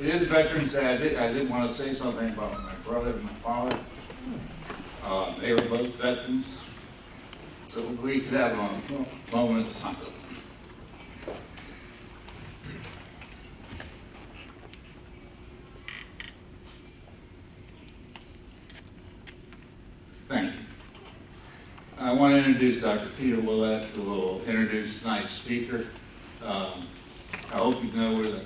It is Veterans Day. I did want to say something about my brother and my father. They were both veterans, so we could have a moment of silence. Thank you. I want to introduce Dr. Peter Willett, who will introduce tonight's speaker. I hope you know where the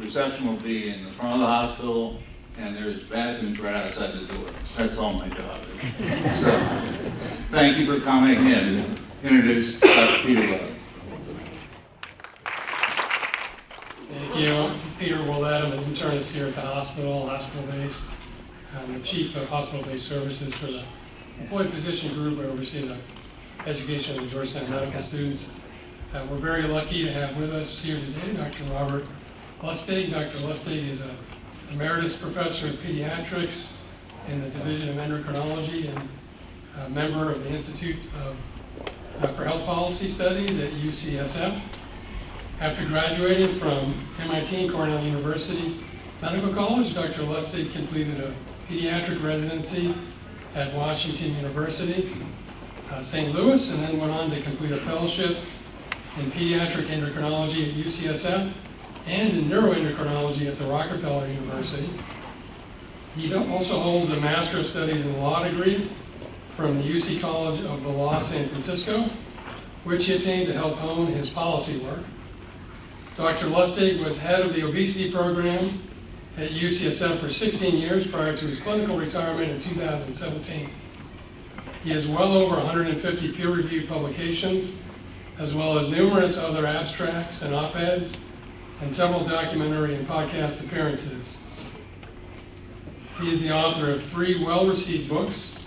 reception will be in the front of the hospital, and there's bathrooms right outside the door. That's all my job is. So, thank you for coming in. Introduce Dr. Peter Willett. Thank you. I'm Peter Willett. I'm an internist here at the hospital-based. I'm the Chief of Hospital-Based Services for the Employed Physician Group. I oversee the education of the Georgetown medical students. We're very lucky to have with us here today Dr. Robert Lustig. Dr. Lustig is an emeritus professor of pediatrics in the Division of Endocrinology and a member of the Institute for Health Policy Studies at UCSF. After graduating from MIT and Cornell University Medical College, Dr. Lustig completed a pediatric residency at Washington University, St. Louis, and then went on to complete a fellowship in pediatric endocrinology at UCSF and in neuroendocrinology at the Rockefeller University. He also holds a Master of Studies in Law degree from the UC College of the Law San Francisco, which he obtained to help hone his policy work. Dr. Lustig was head of the obesity program at UCSF for 16 years prior to his clinical retirement in 2017. He has well over 150 peer-reviewed publications, as well as numerous other abstracts and op-eds, and several documentary and podcast appearances. He is the author of 3 well-received books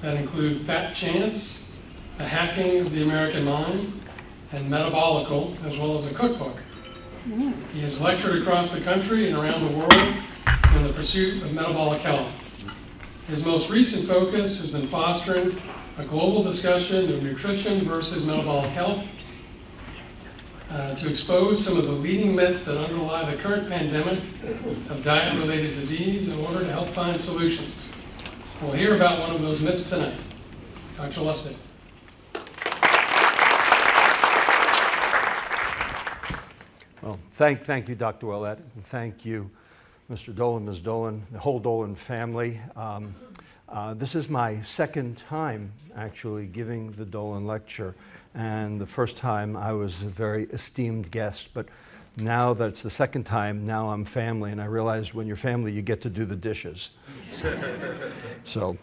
that include Fat Chance, The Hacking of the American Mind, and Metabolical, as well as a cookbook. He has lectured across the country and around the world in the pursuit of metabolic health. His most recent focus has been fostering a global discussion of nutrition versus metabolic health, to expose some of the leading myths that underlie the current pandemic of diet-related disease in order to help find solutions. We'll hear about one of those myths tonight. Dr. Lustig. Well, thank you, Dr. Willett, and thank you, Mr. Dolan, Ms. Dolan, the whole Dolan family. This is my second time actually giving the Dolan lecture, and the first time I was a very esteemed guest, but now that it's the second time, now I'm family, and I realize when you're family, you get to do the dishes. So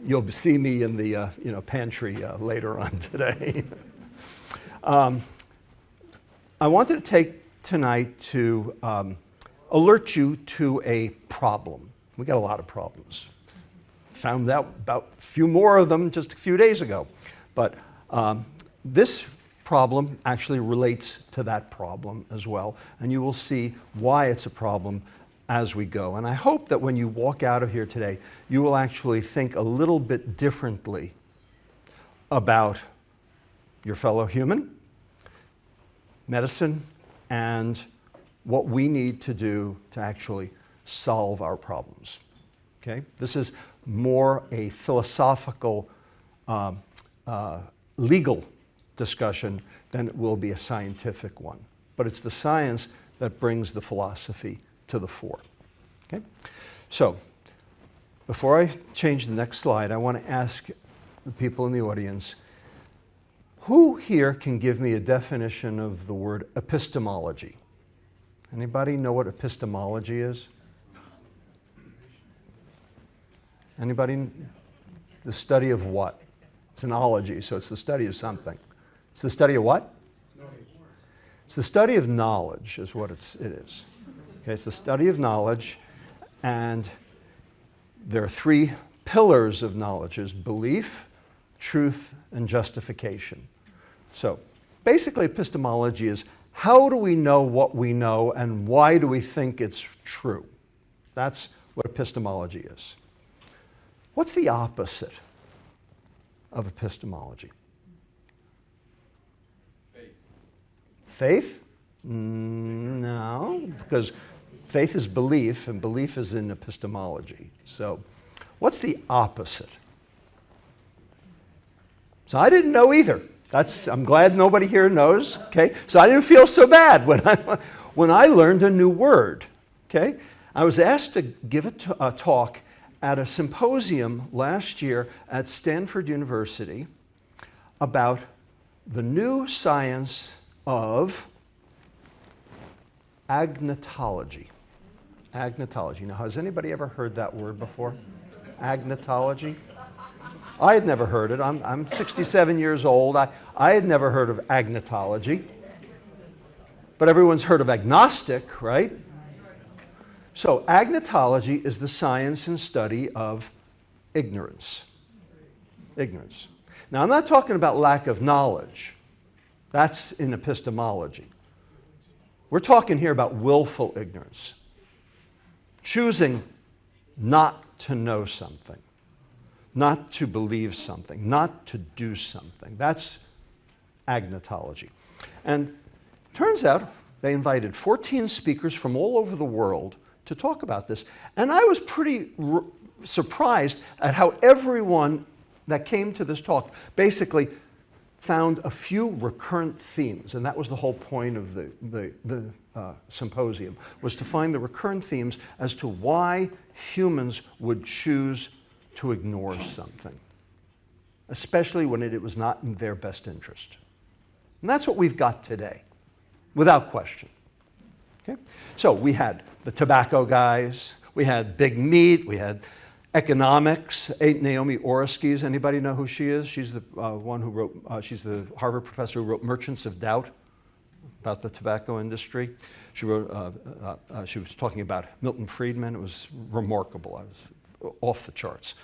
you'll see me in the pantry later on today. I wanted to take tonight to alert you to a problem. We got a lot of problems. Found out about a few more of them just a few days ago. But this problem actually relates to that problem as well, and you will see why it's a problem as we go. And I hope that when you walk out of here today, you will actually think a little bit differently about your fellow human, medicine, and what we need to do to actually solve our problems. Okay? This is more a philosophical, legal discussion than it will be a scientific one. But it's the science that brings the philosophy to the fore. Okay? So, before I change the next slide, I want to ask the people in the audience, who here can give me a definition of the word epistemology? Anybody know what epistemology is? Anybody? The study of what? It's an ology, so it's the study of something. It's the study of what? It's the study of knowledge is what it is. Okay, it's the study of knowledge, and there are 3 pillars of knowledge. There's belief, truth, and justification. So basically epistemology is how do we know what we know and why do we think it's true? That's what epistemology is. What's the opposite of epistemology? Faith. Faith? No. because faith is belief, and belief is in epistemology. So what's the opposite? So I didn't know either. I'm glad nobody here knows, okay? So I didn't feel so bad when I learned a new word, okay? I was asked to give a talk at a symposium last year at Stanford University about the new science of agnotology. Agnotology. Now, has anybody ever heard that word before? Agnotology? I had never heard it. I'm 67 years old. I had never heard of agnotology. But everyone's heard of agnostic, right? So agnotology is the science and study of ignorance. Ignorance. Now, I'm not talking about lack of knowledge. That's in epistemology. We're talking here about willful ignorance. Choosing not to know something. Not to believe something, not to do something. That's agnotology. And turns out they invited 14 speakers from all over the world to talk about this. And I was pretty surprised at how everyone that came to this talk basically found a few recurrent themes. And that was the whole point of the symposium, was to find the recurrent themes as to why humans would choose to ignore something, especially when it was not in their best interest. And that's what we've got today, without question. Okay? So we had the tobacco guys, we had big meat, we had economics. Naomi Oreskes, anybody know who she is? She's the one who wrote, she's the Harvard professor who wrote Merchants of Doubt about the tobacco industry. She wrote, she was talking about Milton Friedman. It was remarkable. I was off the charts.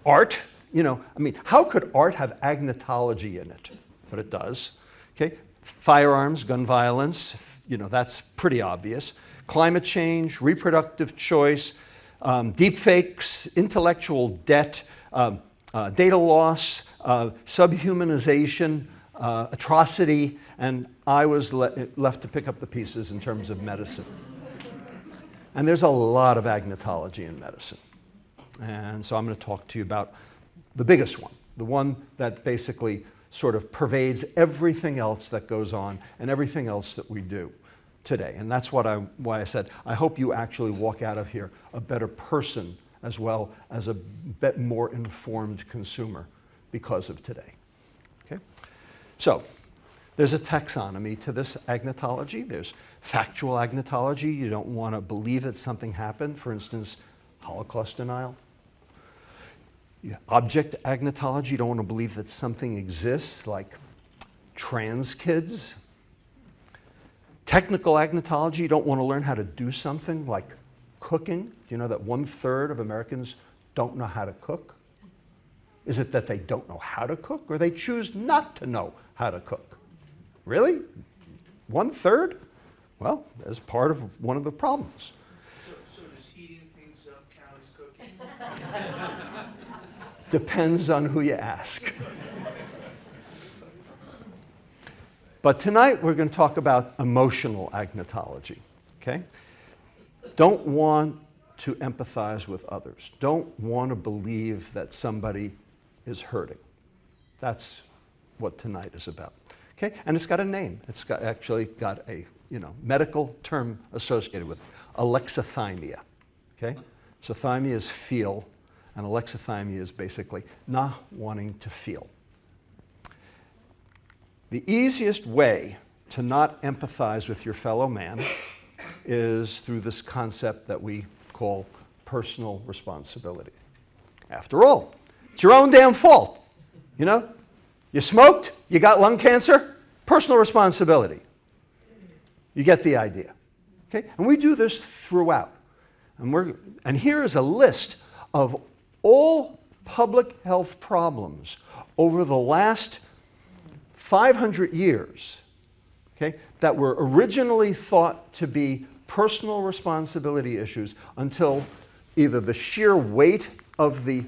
Art, how could art have agnotology in it? But it does. Okay, firearms, gun violence, that's pretty obvious. Climate change, reproductive choice, deep fakes, intellectual debt, data loss, subhumanization, atrocity, and I was left to pick up the pieces in terms of medicine. And there's a lot of agnotology in medicine. And so I'm going to talk to you about the biggest one, the one that basically sort of pervades everything else that goes on and everything else that we do today. And that's why I said, I hope you actually walk out of here a better person as well as a bit more informed consumer because of today. Okay? So there's a taxonomy to this agnotology. There's factual agnotology. You don't want to believe that something happened. For instance, Holocaust denial. Object agnotology, you don't want to believe that something exists, like trans kids. Technical agnotology, you don't want to learn how to do something, like cooking. Do you know that 1/3 of Americans don't know how to cook? Is it that they don't know how to cook, or they choose not to know how to cook? Really? 1/3? Well, that's part of one of the problems. So does heating things up count as cooking? Depends on who you ask. But tonight we're going to talk about emotional agnotology, okay? Don't want to empathize with others. Don't want to believe that somebody is hurting. That's what tonight is about, okay? And it's got a name. It's actually got a medical term associated with it, alexithymia, okay? So thymia is feel, and alexithymia is basically not wanting to feel. The easiest way to not empathize with your fellow man is through this concept that we call personal responsibility. After all, it's your own damn fault. You smoked, you got lung cancer, personal responsibility. You get the idea. Okay? And we do this throughout. And here is a list of all public health problems over the last 500 years, okay, that were originally thought to be personal responsibility issues until either the sheer weight of the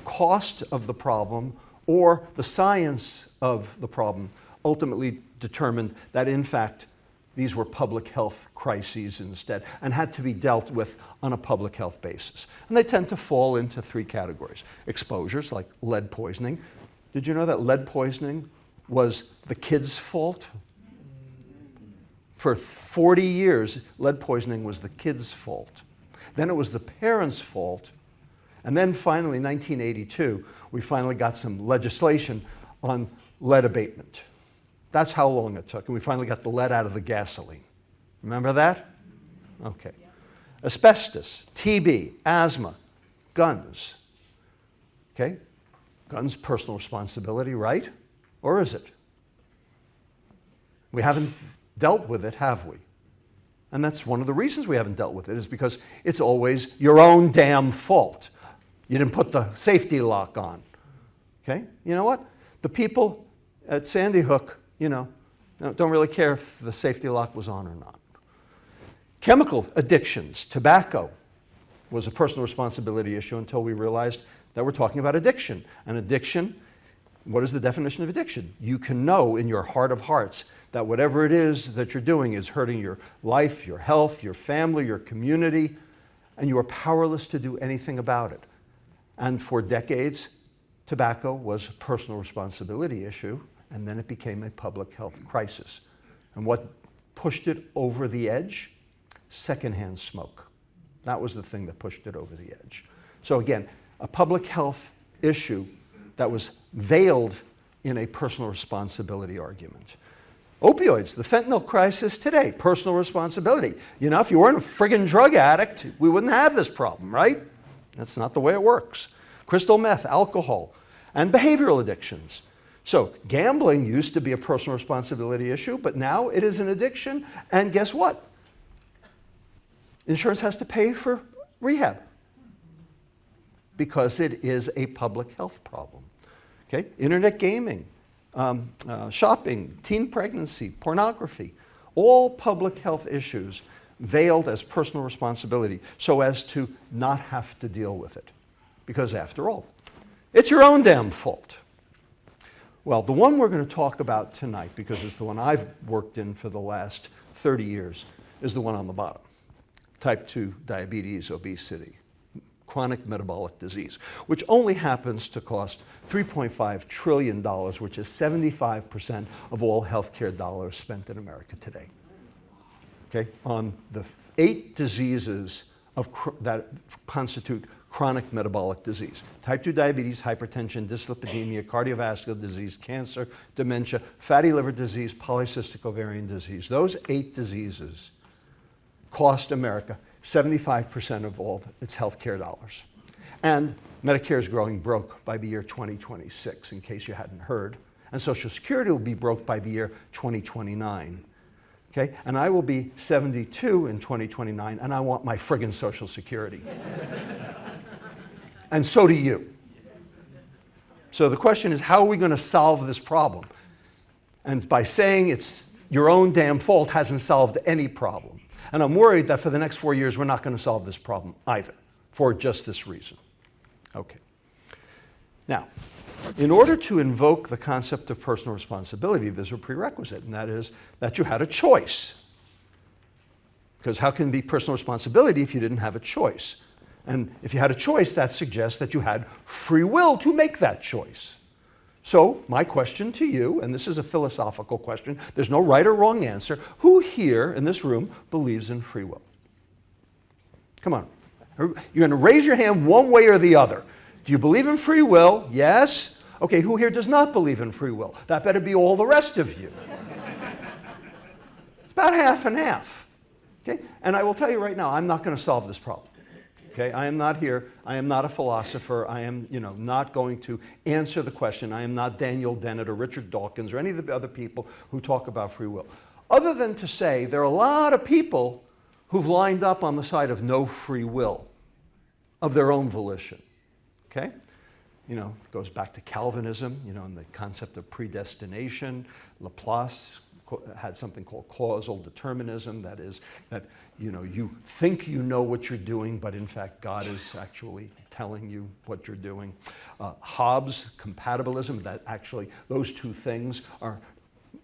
cost of the problem or the science of the problem ultimately determined that, in fact, These were public health crises instead and had to be dealt with on a public health basis. And they tend to fall into three categories. Exposures, like lead poisoning. Did you know that lead poisoning was the kids' fault? For 40 years, lead poisoning was the kids' fault. Then it was the parents' fault. And then finally, in 1982, we finally got some legislation on lead abatement. That's how long it took. And we finally got the lead out of the gasoline. Remember that? Okay. Asbestos, TB, asthma, guns. Okay? Guns, personal responsibility, right? Or is it? We haven't dealt with it, have we? And that's one of the reasons we haven't dealt with it, is because it's always your own damn fault. You didn't put the safety lock on. Okay? You know what? The people at Sandy Hook, don't really care if the safety lock was on or not. Chemical addictions, tobacco was a personal responsibility issue until we realized that we're talking about addiction. And addiction, what is the definition of addiction? You can know in your heart of hearts that whatever it is that you're doing is hurting your life, your health, your family, your community, and you are powerless to do anything about it. And for decades, tobacco was a personal responsibility issue, and then it became a public health crisis. And what pushed it over the edge? Secondhand smoke. That was the thing that pushed it over the edge. So again, a public health issue that was veiled in a personal responsibility argument. Opioids, the fentanyl crisis today, personal responsibility. If you weren't a friggin' drug addict, we wouldn't have this problem, right? That's not the way it works. Crystal meth, alcohol, and behavioral addictions. So gambling used to be a personal responsibility issue, but now it is an addiction, and guess what? Insurance has to pay for rehab because it is a public health problem. Okay? Internet gaming, shopping, teen pregnancy, pornography, all public health issues veiled as personal responsibility so as to not have to deal with it. Because after all, it's your own damn fault. Well, the one we're going to talk about tonight, because it's the one I've worked in for the last 30 years, is the one on the bottom. Type 2 diabetes, obesity, chronic metabolic disease, which only happens to cost $3.5 trillion, which is 75% of all healthcare dollars spent in America today. Okay? On the 8 diseases that constitute chronic metabolic disease. Type 2 diabetes, hypertension, dyslipidemia, cardiovascular disease, cancer, dementia, fatty liver disease, polycystic ovarian disease. Those 8 diseases cost America 75% of all its healthcare dollars. And Medicare is growing broke by the year 2026, in case you hadn't heard. And Social Security will be broke by the year 2029. Okay? And I will be 72 in 2029, and I want my friggin' Social Security. And so do you. So the question is, how are we going to solve this problem? And by saying it's your own damn fault hasn't solved any problem. And I'm worried that for the next 4 years, we're not going to solve this problem either, for just this reason. Okay. Now, in order to invoke the concept of personal responsibility, there's a prerequisite, and that is that you had a choice. Because how can it be personal responsibility if you didn't have a choice? And if you had a choice, that suggests that you had free will to make that choice. So my question to you, and this is a philosophical question, there's no right or wrong answer. Who here in this room believes in free will? Come on. You're going to raise your hand one way or the other. Do you believe in free will? Yes. Okay, who here does not believe in free will? That better be all the rest of you. It's about half and half. Okay? And I will tell you right now, I'm not going to solve this problem. Okay? I am not here. I am not a philosopher. I am, not going to answer the question. I am not Daniel Dennett or Richard Dawkins or any of the other people who talk about free will. Other than to say there are a lot of people who've lined up on the side of no free will of their own volition. Okay? It goes back to Calvinism, and the concept of predestination. Laplace had something called causal determinism. That is, that you think you know what you're doing, but in fact God is actually telling you what you're doing. Hobbes, compatibilism, that actually those two things are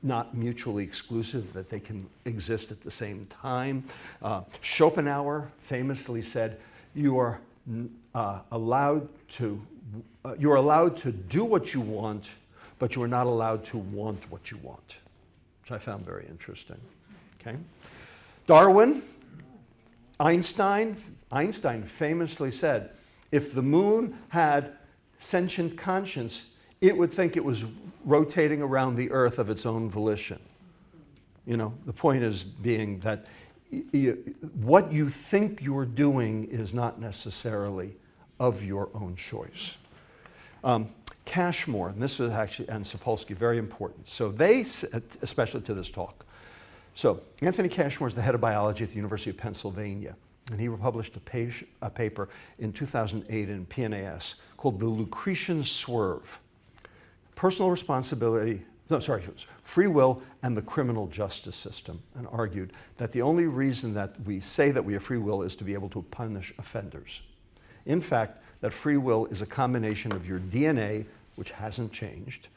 not mutually exclusive, that they can exist at the same time. Schopenhauer famously said, you are allowed to do what you want, but you are not allowed to want what you want, which I found very interesting. Okay? Darwin, Einstein famously said, if the moon had sentient conscience, it would think it was rotating around the earth of its own volition. You know, the point is being that what you think you're doing is not necessarily of your own choice. Cashmore, and this was actually, and Sapolsky, very important. So they, especially to this talk. So Anthony Cashmore is the head of biology at the University of Pennsylvania, and he published a paper in 2008 in PNAS called The Lucretian Swerve, Personal Responsibility, Free Will and the Criminal Justice System, and argued that the only reason that we say that we have free will is to be able to punish offenders. In fact, that free will is a combination of your DNA, which hasn't changed,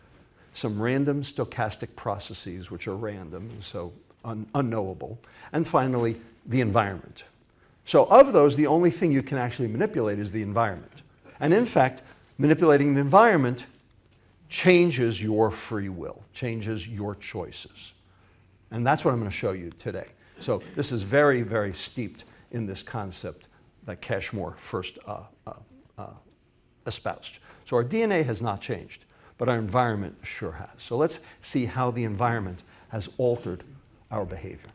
some random stochastic processes, which are random, so unknowable, and finally, the environment. So of those, the only thing you can actually manipulate is the environment. And in fact, manipulating the environment changes your free will, changes your choices. And that's what I'm going to show you today. So this is very, very steeped in this concept that Cashmore first espoused. So our DNA has not changed, but our environment sure has. So let's see how the environment has altered our behavior.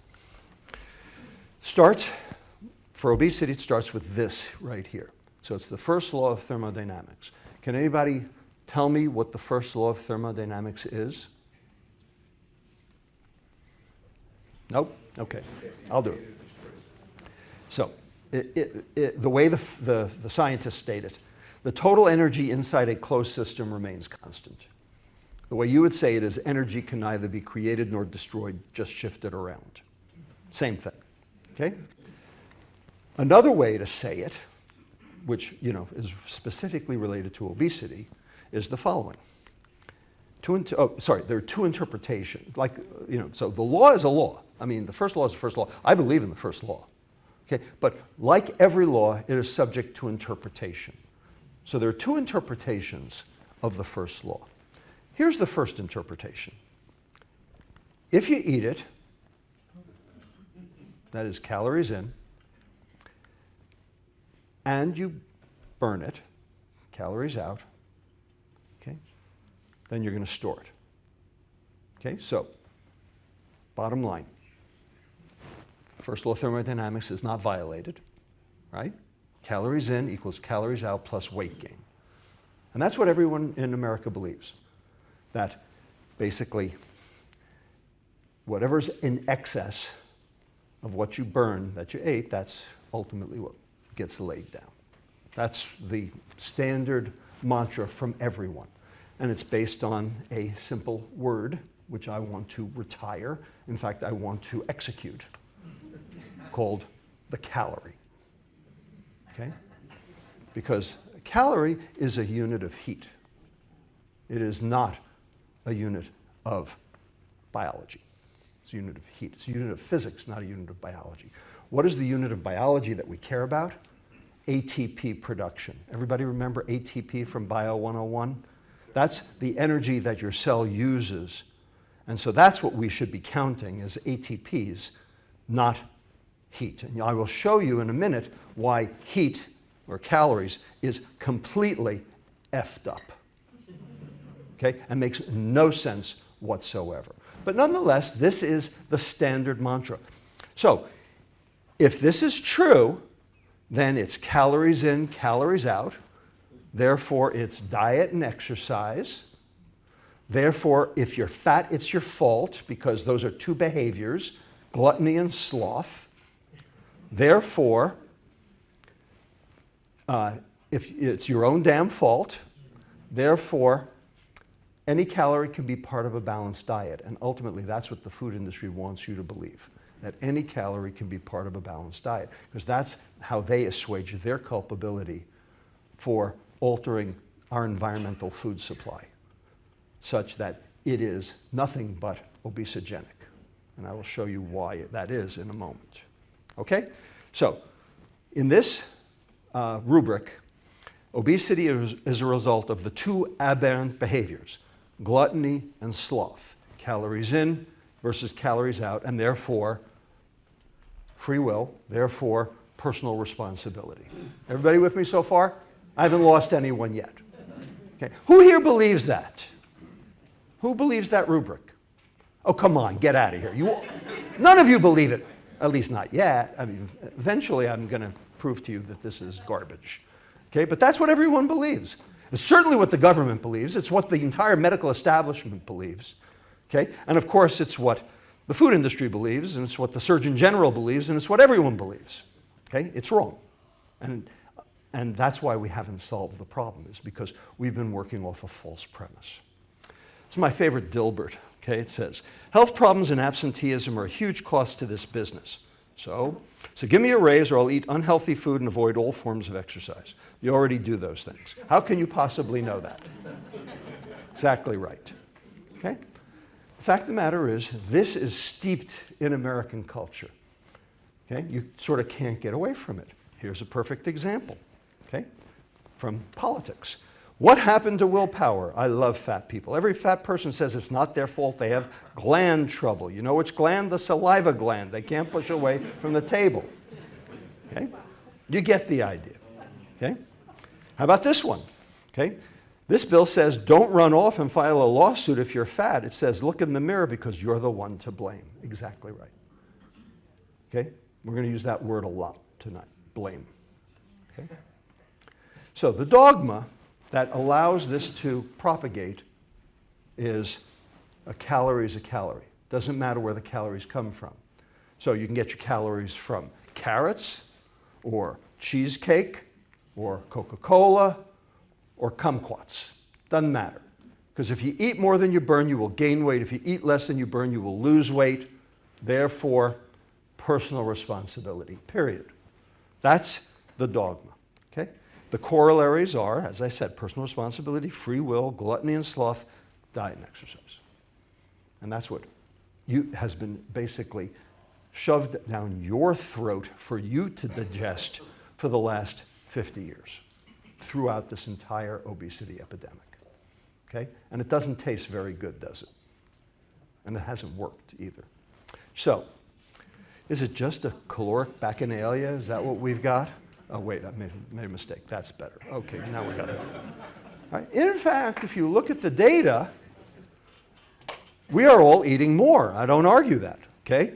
For obesity, it starts with this right here. So it's the first law of thermodynamics. Can anybody tell me what the first law of thermodynamics is? Nope? Okay, I'll do it. So the way the scientists state it, the total energy inside a closed system remains constant. The way you would say it is energy can neither be created nor destroyed, just shifted around. Same thing, okay? Another way to say it, which is specifically related to obesity, is the following. There are two interpretations. So the law is a law. I mean, the first law is the first law. I believe in the first law. Okay? But like every law, it is subject to interpretation. So there are two interpretations of the first law. Here's the first interpretation. If you eat it, that is calories in, and you burn it, calories out, okay, then you're going to store it. Okay, so bottom line, first law of thermodynamics is not violated, right? Calories in equals calories out plus weight gain. And that's what everyone in America believes, that basically whatever's in excess of what you burn that you ate, that's ultimately what gets laid down. That's the standard mantra from everyone. And it's based on a simple word, which I want to retire. In fact, I want to execute, called the calorie. Okay? Because a calorie is a unit of heat. It is not a unit of biology. It's a unit of heat. It's a unit of physics, not a unit of biology. What is the unit of biology that we care about? ATP production. Everybody remember ATP from Bio 101? That's the energy that your cell uses. And so that's what we should be counting as ATPs, not heat. And I will show you in a minute why heat, or calories, is completely effed up. Okay? And makes no sense whatsoever. But nonetheless, this is the standard mantra. So, if this is true, then it's calories in, calories out. Therefore, it's diet and exercise. Therefore, if you're fat, it's your fault, because those are two behaviors, gluttony and sloth. Therefore, if it's your own damn fault, therefore, any calorie can be part of a balanced diet. And ultimately, that's what the food industry wants you to believe, that any calorie can be part of a balanced diet, because that's how they assuage their culpability for altering our environmental food supply, such that it is nothing but obesogenic. And I will show you why that is in a moment. Okay? So, in this rubric, obesity is a result of the two aberrant behaviors, gluttony and sloth, calories in versus calories out, and therefore free will, therefore personal responsibility. Everybody with me so far? I haven't lost anyone yet. Okay. Who here believes that? Who believes that rubric? Oh, come on, get out of here. None of you believe it, at least not yet. I mean, eventually I'm going to prove to you that this is garbage. Okay, but that's what everyone believes. It's certainly what the government believes. It's what the entire medical establishment believes. Okay, and of course it's what the food industry believes, and it's what the Surgeon General believes, and it's what everyone believes. Okay, it's wrong. And that's why we haven't solved the problem, is because we've been working off a false premise. It's my favorite Dilbert. Okay, it says, health problems and absenteeism are a huge cost to this business. So give me a raise or I'll eat unhealthy food and avoid all forms of exercise. You already do those things. How can you possibly know that? Exactly right. Okay? The fact of the matter is, this is steeped in American culture. Okay? You sort of can't get away from it. Here's a perfect example. Okay? From politics. What happened to willpower? I love fat people. Every fat person says it's not their fault. They have gland trouble. You know which gland? The saliva gland. They can't push away from the table. Okay? You get the idea. Okay? How about this one? Okay? This bill says don't run off and file a lawsuit if you're fat. It says look in the mirror because you're the one to blame. Exactly right. Okay? We're going to use that word a lot tonight. Blame. Okay? So the dogma that allows this to propagate is a calorie is a calorie. Doesn't matter where the calories come from. So you can get your calories from carrots or cheesecake or Coca-Cola or kumquats. Doesn't matter. Because if you eat more than you burn, you will gain weight. If you eat less than you burn, you will lose weight. Therefore, personal responsibility, period. That's the dogma. Okay? The corollaries are, as I said, personal responsibility, free will, gluttony and sloth, diet and exercise. And that's what has been basically shoved down your throat for you to digest for the last 50 years throughout this entire obesity epidemic. Okay? And it doesn't taste very good, does it? And it hasn't worked either. So, is it just a caloric bacchanalia? Is that what we've got? Oh, wait, I made a mistake. That's better. Okay, now we got it. All right. In fact, if you look at the data, we are all eating more. I don't argue that, okay?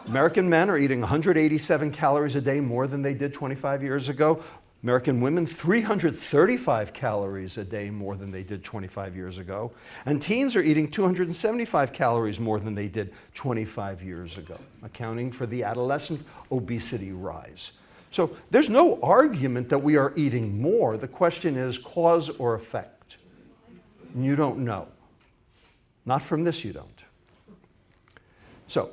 American men are eating 187 calories a day more than they did 25 years ago. American women, 335 calories a day more than they did 25 years ago. And teens are eating 275 calories more than they did 25 years ago, accounting for the adolescent obesity rise. So there's no argument that we are eating more. The question is cause or effect. And you don't know. Not from this, you don't. So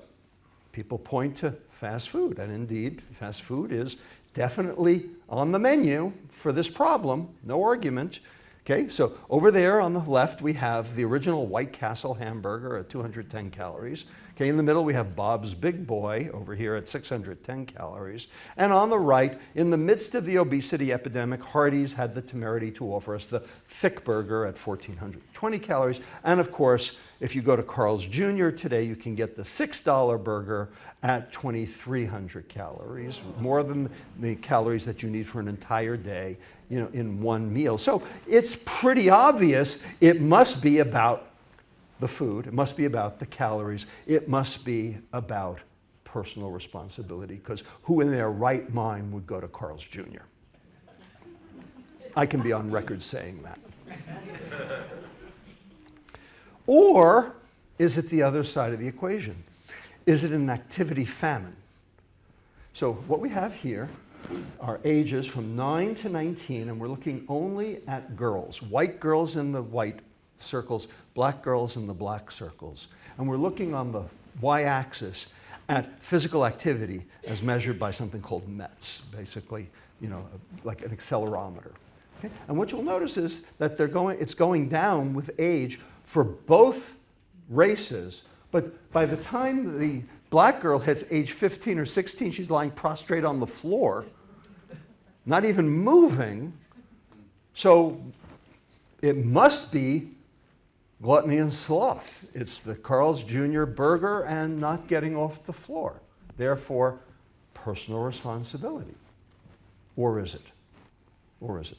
people point to fast food, and indeed, fast food is definitely on the menu for this problem, no argument. Okay, so over there on the left, we have the original White Castle hamburger at 210 calories. Okay, in the middle, we have Bob's Big Boy over here at 610 calories. And on the right, in the midst of the obesity epidemic, Hardee's had the temerity to offer us the Thick Burger at 1,420 calories. And of course, if you go to Carl's Jr. today, you can get the $6 burger at 2,300 calories, more than the calories that you need for an entire day, in one meal. So it's pretty obvious it must be about the food, it must be about the calories, it must be about personal responsibility, because who in their right mind would go to Carl's Jr.? I can be on record saying that. Or is it the other side of the equation? Is it an activity famine? So what we have here are ages from 9 to 19, and we're looking only at girls, white girls in the white circles, black girls in the black circles. And we're looking on the y-axis at physical activity as measured by something called METs, basically, like an accelerometer. Okay? And what you'll notice is that it's going down with age for both races, But by the time the black girl hits age 15 or 16, she's lying prostrate on the floor, not even moving. So it must be gluttony and sloth. It's the Carl's Jr. burger and not getting off the floor. Therefore, personal responsibility. Or is it? Or is it?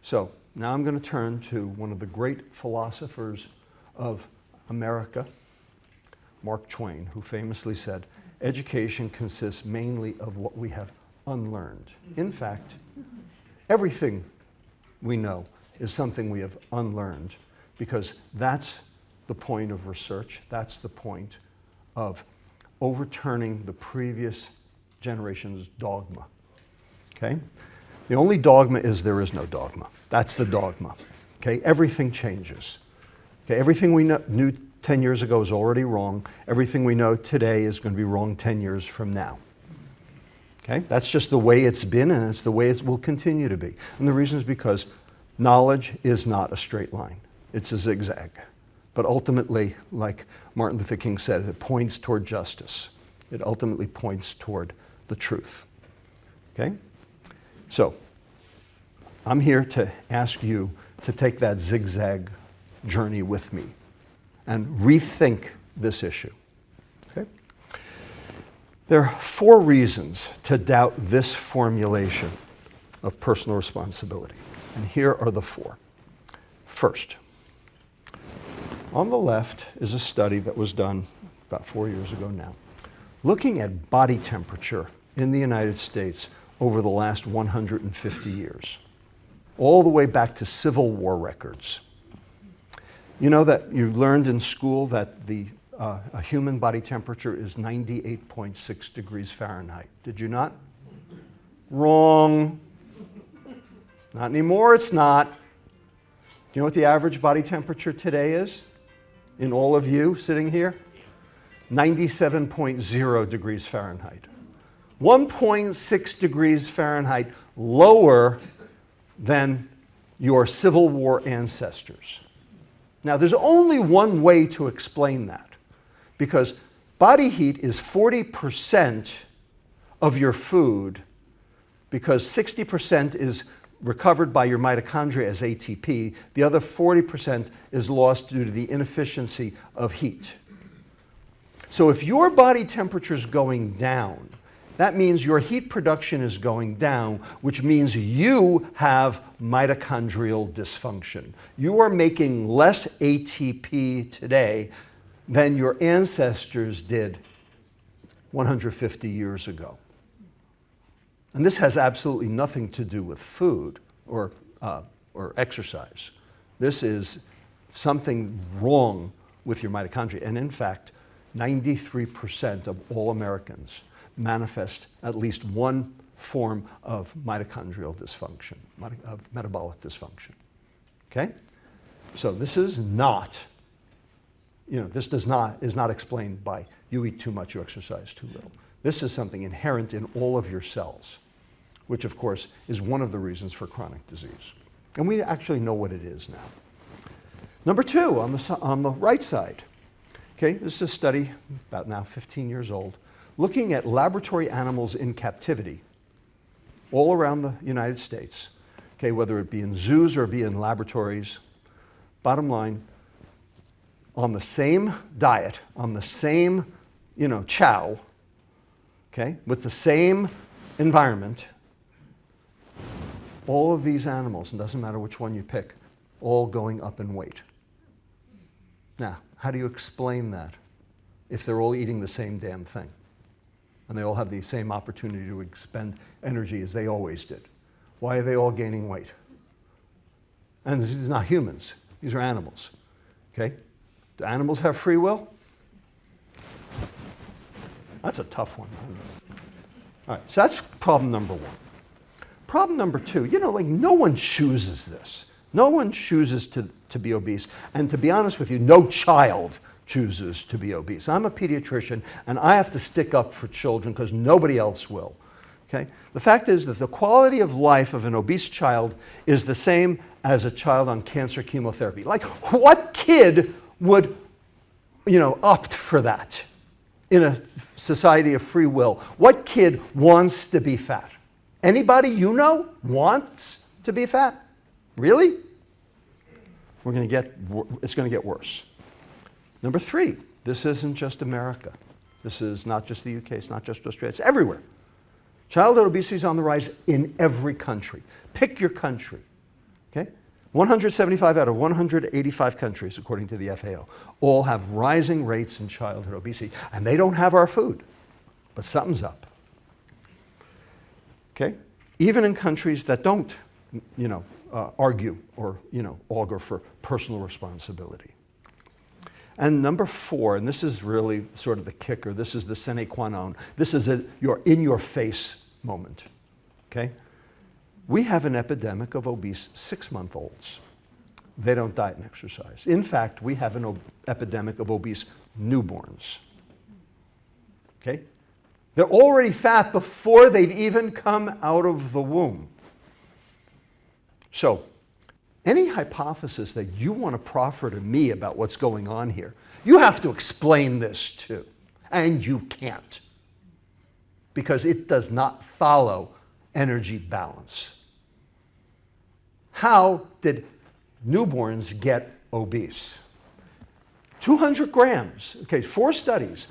So now I'm going to turn to one of the great philosophers of America, Mark Twain, who famously said, education consists mainly of what we have unlearned. In fact, everything we know is something we have unlearned, because that's the point of research, that's the point of overturning the previous generation's dogma. Okay? The only dogma is there is no dogma. That's the dogma. Okay? Everything changes. Okay? Everything we knew 10 years ago is already wrong. Everything we know today is going to be wrong 10 years from now. Okay? That's just the way it's been, and it's the way it will continue to be. And the reason is because knowledge is not a straight line. It's a zigzag. But ultimately, like Martin Luther King said, it points toward justice. It ultimately points toward the truth. Okay? So, I'm here to ask you to take that zigzag journey with me and rethink this issue. Okay? There are 4 reasons to doubt this formulation of personal responsibility. And here are the 4. First, on the left is a study that was done about 4 years ago now, looking at body temperature in the United States over the last 150 years, all the way back to Civil War records. You know that you learned in school that a human body temperature is 98.6 degrees Fahrenheit. Did you not? Wrong. Not anymore, it's not. Do you know what the average body temperature today is? In all of you sitting here? 97.0 degrees Fahrenheit. 1.6 degrees Fahrenheit lower than your Civil War ancestors. Now, there's only one way to explain that, because body heat is 40% of your food, because 60% is recovered by your mitochondria as ATP. The other 40% is lost due to the inefficiency of heat. So if your body temperature is going down, that means your heat production is going down, which means you have mitochondrial dysfunction. You are making less ATP today than your ancestors did 150 years ago. And this has absolutely nothing to do with food or exercise. This is something wrong with your mitochondria. And in fact, 93% of all Americans manifest at least one form of mitochondrial dysfunction, of metabolic dysfunction. Okay? So this is not, this is not explained by you eat too much, you exercise too little. This is something inherent in all of your cells, which of course is one of the reasons for chronic disease. And we actually know what it is now. Number 2, on the right side, okay, this is a study about now 15 years old, looking at laboratory animals in captivity all around the United States, okay, whether it be in zoos or be in laboratories. Bottom line, on the same diet, on the same, chow, okay, with the same environment, all of these animals, and it doesn't matter which one you pick, all going up in weight. Now, how do you explain that if they're all eating the same damn thing? And they all have the same opportunity to expend energy as they always did. Why are they all gaining weight? And this is not humans. These are animals. Okay? Do animals have free will? That's a tough one. All right, so that's problem number 1. Problem number 2, no one chooses this. No one chooses to be obese. And to be honest with you, no child chooses to be obese. I'm a pediatrician, and I have to stick up for children because nobody else will. Okay? The fact is that the quality of life of an obese child is the same as a child on cancer chemotherapy. Like, what kid would opt for that in a society of free will? What kid wants to be fat? Anybody you know wants to be fat? Really? It's going to get worse. Number 3, this isn't just America. This is not just the UK, it's not just Australia, it's everywhere. Childhood obesity is on the rise in every country. Pick your country. Okay? 175 out of 185 countries, according to the FAO, all have rising rates in childhood obesity. And they don't have our food, but something's up. Okay? Even in countries that don't, argue or, augur for personal responsibility. And number 4, and this is really sort of the kicker, this is the sine qua non, this is your in-your-face moment. Okay? We have an epidemic of obese 6-month-olds. They don't diet and exercise. In fact, we have an epidemic of obese newborns. Okay? They're already fat before they've even come out of the womb. So, any hypothesis that you want to proffer to me about what's going on here, you have to explain this too. And you can't. Because it does not follow energy balance. How did newborns get obese? 200 grams. Okay, 4 studies.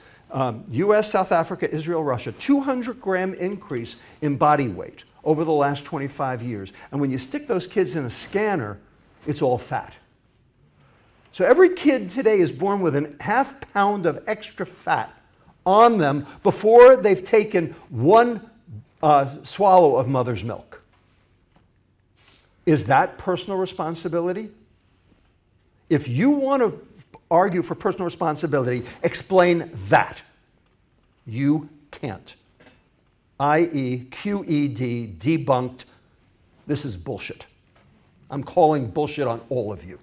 US, South Africa, Israel, Russia. 200-gram increase in body weight over the last 25 years. And when you stick those kids in a scanner, it's all fat. So every kid today is born with a ½ pound of extra fat on them before they've taken 1 swallow of mother's milk. Is that personal responsibility? If you want to argue for personal responsibility, explain that. You can't. I.e., QED, debunked. This is bullshit. I'm calling bullshit on all of you.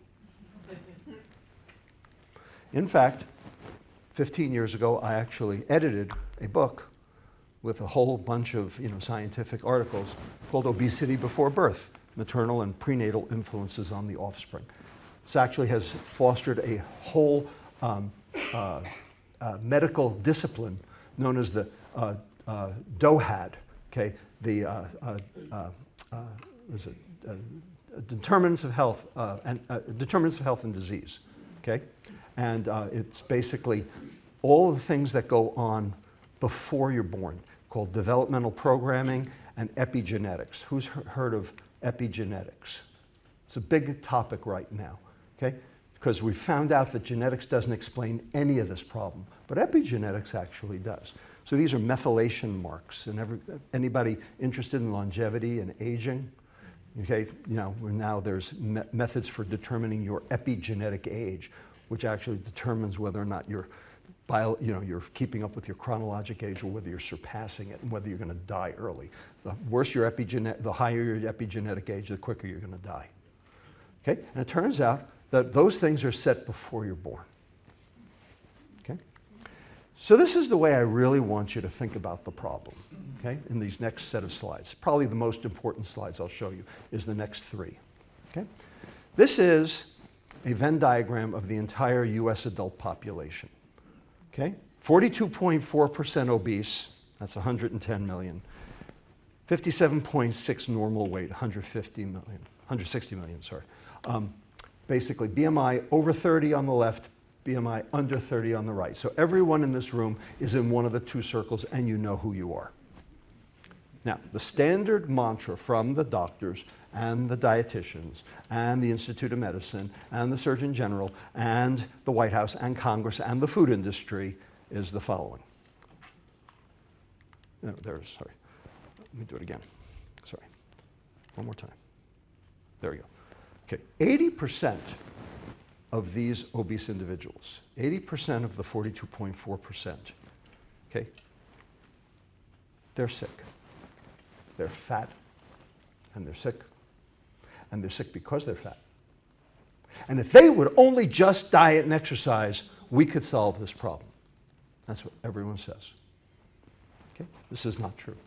In fact, 15 years ago, I actually edited a book with a whole bunch of scientific articles called Obesity Before Birth, Maternal and Prenatal Influences on the Offspring. This actually has fostered a whole medical discipline known as the DOHAD, okay? The determinants of health and disease, okay? And it's basically all the things that go on before you're born, called developmental programming and epigenetics. Who's heard of epigenetics? It's a big topic right now, okay? Because we found out that genetics doesn't explain any of this problem, but epigenetics actually does. So these are methylation marks, and anybody interested in longevity and aging, okay? Now there's methods for determining your epigenetic age, which actually determines whether or not you're keeping up with your chronologic age or whether you're surpassing it and whether you're going to die early. The higher your epigenetic age, the quicker you're going to die. Okay? And it turns out that those things are set before you're born. Okay? So this is the way I really want you to think about the problem, okay, in these next set of slides. Probably the most important slides I'll show you is the next 3. Okay? This is a Venn diagram of the entire US adult population. Okay? 42.4% obese, that's 110 million. 57.6 normal weight, 160 million, sorry. Basically, BMI over 30 on the left, BMI under 30 on the right. So everyone in this room is in one of the 2 circles, and you know who you are. Now, the standard mantra from the doctors and the dietitians and the Institute of Medicine and the Surgeon General and the White House and Congress and the food industry is the following. No, sorry. Let me do it again. Sorry. One more time. There we go. Okay, 80% of these obese individuals, 80% of the 42.4%, okay, they're sick. They're fat, and they're sick. And they're sick because they're fat. And if they would only just diet and exercise, we could solve this problem. That's what everyone says. Okay? This is not true.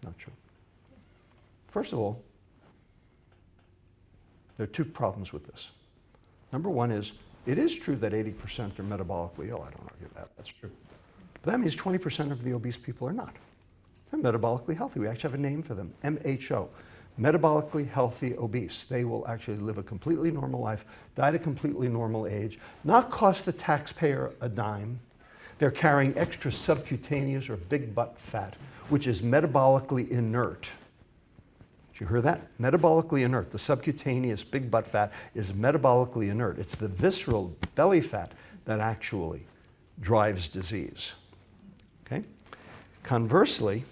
Not true. First of all, there are 2 problems with this. Number 1 is It is true that 80% are metabolically ill. I don't argue that. That's true. But that means 20% of the obese people are not. They're metabolically healthy. We actually have a name for them, MHO, metabolically healthy obese. They will actually live a completely normal life, die at a completely normal age, not cost the taxpayer a dime. They're carrying extra subcutaneous or big butt fat, which is metabolically inert. Did you hear that? Metabolically inert. The subcutaneous big butt fat is metabolically inert. It's the visceral belly fat that actually drives disease. Okay? Conversely,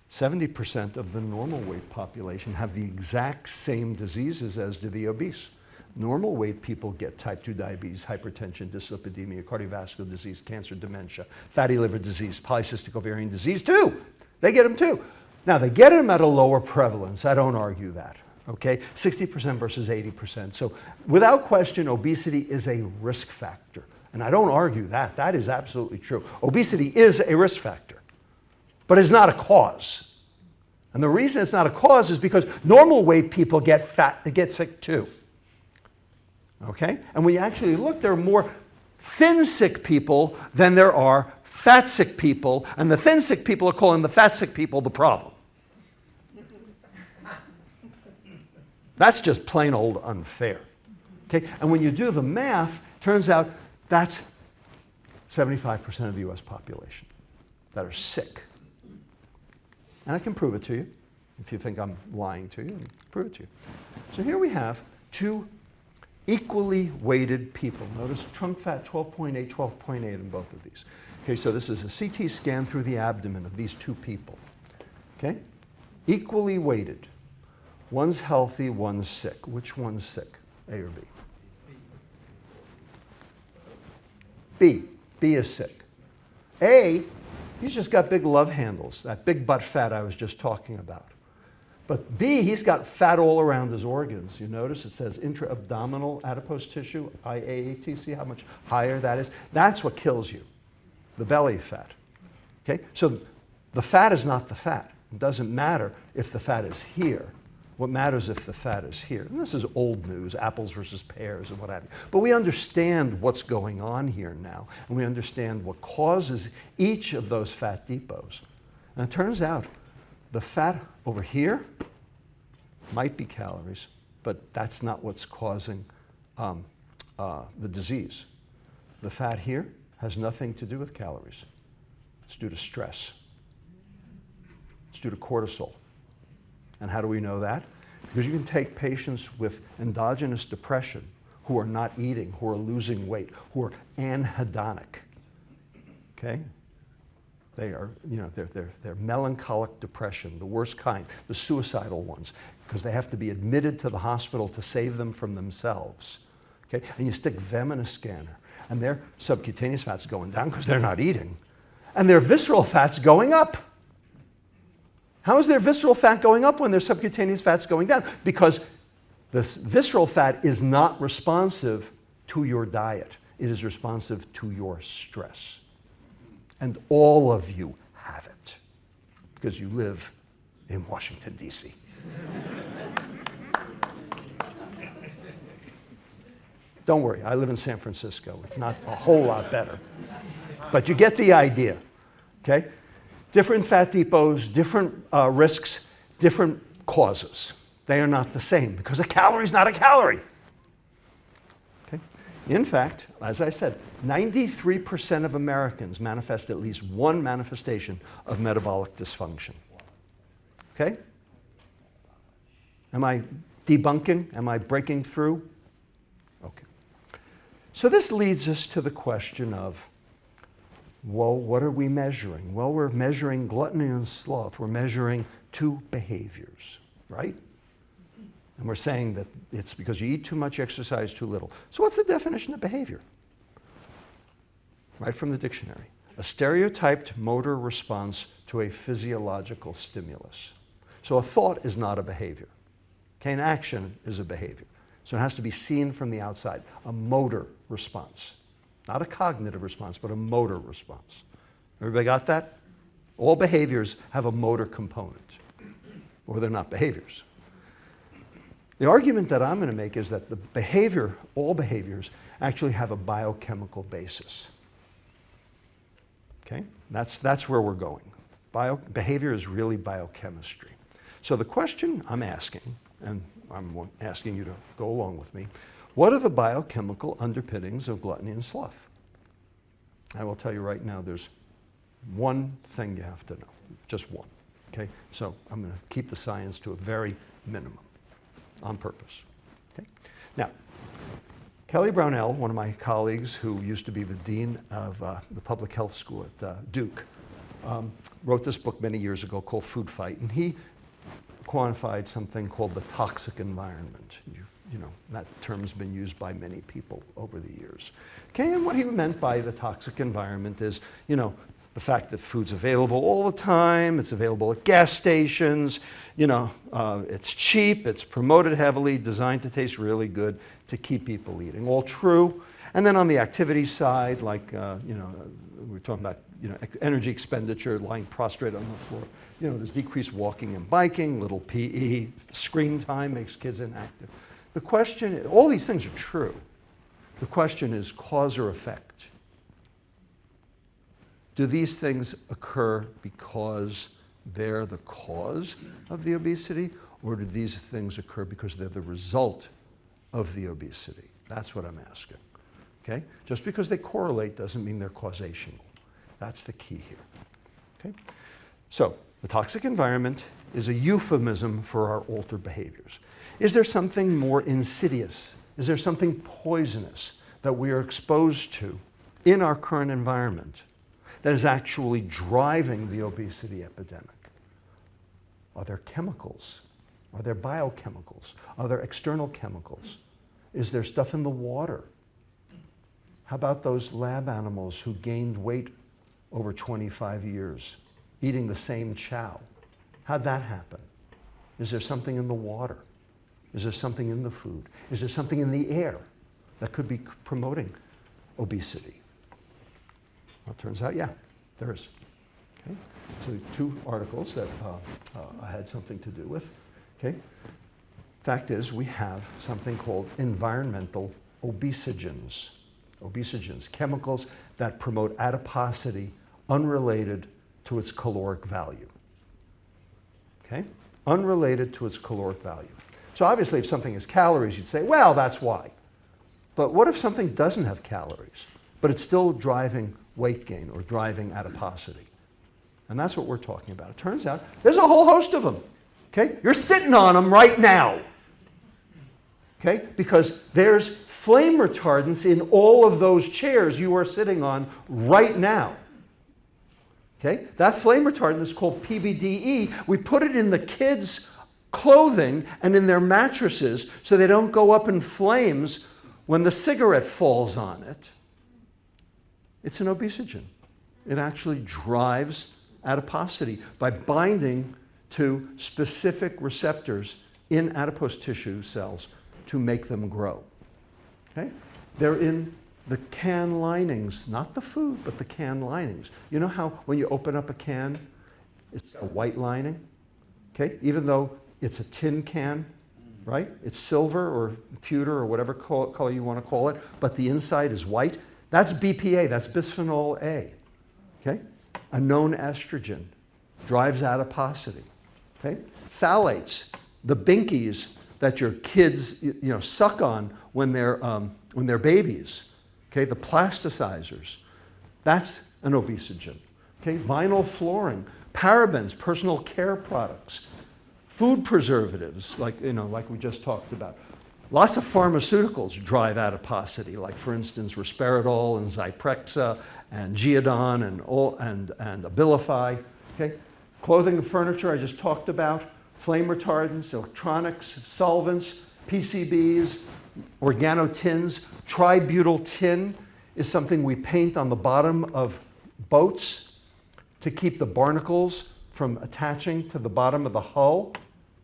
70% of the normal weight population have the exact same diseases as do the obese. Normal weight people get type 2 diabetes, hypertension, dyslipidemia, cardiovascular disease, cancer, dementia, fatty liver disease, polycystic ovarian disease too. They get them too. Now, they get them at a lower prevalence. I don't argue that. Okay? 60% versus 80%. So without question, obesity is a risk factor. And I don't argue that. That is absolutely true. Obesity is a risk factor, but it's not a cause. And the reason it's not a cause is because normal weight people get fat, they get sick too. Okay? And when you actually look, there are more thin sick people than there are fat sick people, and the thin sick people are calling the fat sick people the problem. That's just plain old unfair. Okay? And when you do the math, turns out that's 75% of the US population that are sick. And I can prove it to you. If you think I'm lying to you, I can prove it to you. So here we have two equally weighted people. Notice trunk fat 12.8, 12.8 in both of these. Okay, so this is a CT scan through the abdomen of these two people. Okay? Equally weighted. One's healthy, one's sick. Which one's sick? A or B? B. B is sick. A, he's just got big love handles, that big butt fat I was just talking about. But B, he's got fat all around his organs. You notice it says intra-abdominal adipose tissue, IAAT. See how much higher that is? That's what kills you, the belly fat. Okay? So the fat is not the fat. It doesn't matter if the fat is here. What matters if the fat is here? And this is old news, apples versus pears and what have you. But we understand what's going on here now, and we understand what causes each of those fat depots. And it turns out the fat over here might be calories, but that's not what's causing the disease. The fat here has nothing to do with calories. It's due to stress. It's due to cortisol. And how do we know that? Because you can take patients with endogenous depression who are not eating, who are losing weight, who are anhedonic. Okay? They are, they're melancholic depression, the worst kind, the suicidal ones, because they have to be admitted to the hospital to save them from themselves. Okay? And you stick them in a scanner, and their subcutaneous fat's going down because they're not eating, and their visceral fat's going up. How is their visceral fat going up when their subcutaneous fat's going down? Because the visceral fat is not responsive to your diet. It is responsive to your stress. And all of you have it because you live in Washington, D.C. Don't worry, I live in San Francisco. It's not a whole lot better. But you get the idea, okay? Different fat depots, different risks, different causes. They are not the same because a calorie is not a calorie. Okay? In fact, as I said, 93% of Americans manifest at least one manifestation of metabolic dysfunction. Okay? Am I debunking? Am I breaking through? Okay. So this leads us to the question of, well, what are we measuring? Well, we're measuring gluttony and sloth. We're measuring two behaviors, right? And we're saying that it's because you eat too much, exercise too little. So what's the definition of behavior? Right from the dictionary. A stereotyped motor response to a physiological stimulus. So a thought is not a behavior. Okay, an action is a behavior. So it has to be seen from the outside. A motor response. Not a cognitive response, but a motor response. Everybody got that? All behaviors have a motor component, or they're not behaviors. The argument that I'm going to make is that the behavior, all behaviors, actually have a biochemical basis. Okay? That's where we're going. Behavior is really biochemistry. So the question I'm asking, and I'm asking you to go along with me, what are the biochemical underpinnings of gluttony and sloth? I will tell you right now, there's one thing you have to know, just one. Okay? So I'm going to keep the science to a very minimum on purpose. Okay? Now, Kelly Brownell, one of my colleagues who used to be the dean of the public health school at Duke, wrote this book many years ago called Food Fight, and he quantified something called the toxic environment. You know, that term's been used by many people over the years. Okay, and what he meant by the toxic environment is, you know, the fact that food's available all the time, it's available at gas stations, you know, it's cheap, it's promoted heavily, designed to taste really good to keep people eating. All true. And then on the activity side, like, you know, we're talking about, you know, energy expenditure, lying prostrate on the floor. You know, there's decreased walking and biking, little PE, screen time makes kids inactive. The question, all these things are true. The question is cause or effect. Do these things occur because they're the cause of the obesity, or do these things occur because they're the result of the obesity? That's what I'm asking. Okay? Just because they correlate doesn't mean they're causational. That's the key here. Okay? So, the toxic environment is a euphemism for our altered behaviors. Is there something more insidious? Is there something poisonous that we are exposed to in our current environment that is actually driving the obesity epidemic? Are there chemicals? Are there biochemicals? Are there external chemicals? Is there stuff in the water? How about those lab animals who gained weight over 25 years, eating the same chow? How'd that happen? Is there something in the water? Is there something in the food? Is there something in the air that could be promoting obesity? Well, it turns out, yeah, there is. Okay? So 2 articles that I had something to do with. Okay? Fact is, we have something called environmental obesogens. Obesogens, chemicals that promote adiposity unrelated to its caloric value. Okay? Unrelated to its caloric value. So obviously if something has calories, you'd say, well, that's why. But what if something doesn't have calories, but it's still driving weight gain or driving adiposity? And that's what we're talking about. It turns out there's a whole host of them. Okay? You're sitting on them right now. Okay? Because there's flame retardants in all of those chairs you are sitting on right now. Okay? That flame retardant is called PBDE. We put it in the kids' clothing and in their mattresses so they don't go up in flames when the cigarette falls on it. It's an obesogen. It actually drives adiposity by binding to specific receptors in adipose tissue cells to make them grow. Okay? They're in the can linings, not the food, but the can linings. You know how when you open up a can, it's got a white lining? Okay? Even though it's a tin can, right? It's silver or pewter or whatever color you want to call it, but the inside is white. That's BPA, that's bisphenol A. Okay? A known estrogen drives adiposity. Okay? Phthalates, the binkies that your kids suck on when they're babies. Okay? The plasticizers, that's an obesogen. Okay? Vinyl flooring, parabens, personal care products, food preservatives, like we just talked about. Lots of pharmaceuticals drive adiposity, like for instance risperidol and Zyprexa and Geodon and Abilify. Okay? Clothing and furniture I just talked about, flame retardants, electronics, solvents, PCBs, organotins. Tributyl tin is something we paint on the bottom of boats to keep the barnacles from attaching to the bottom of the hull.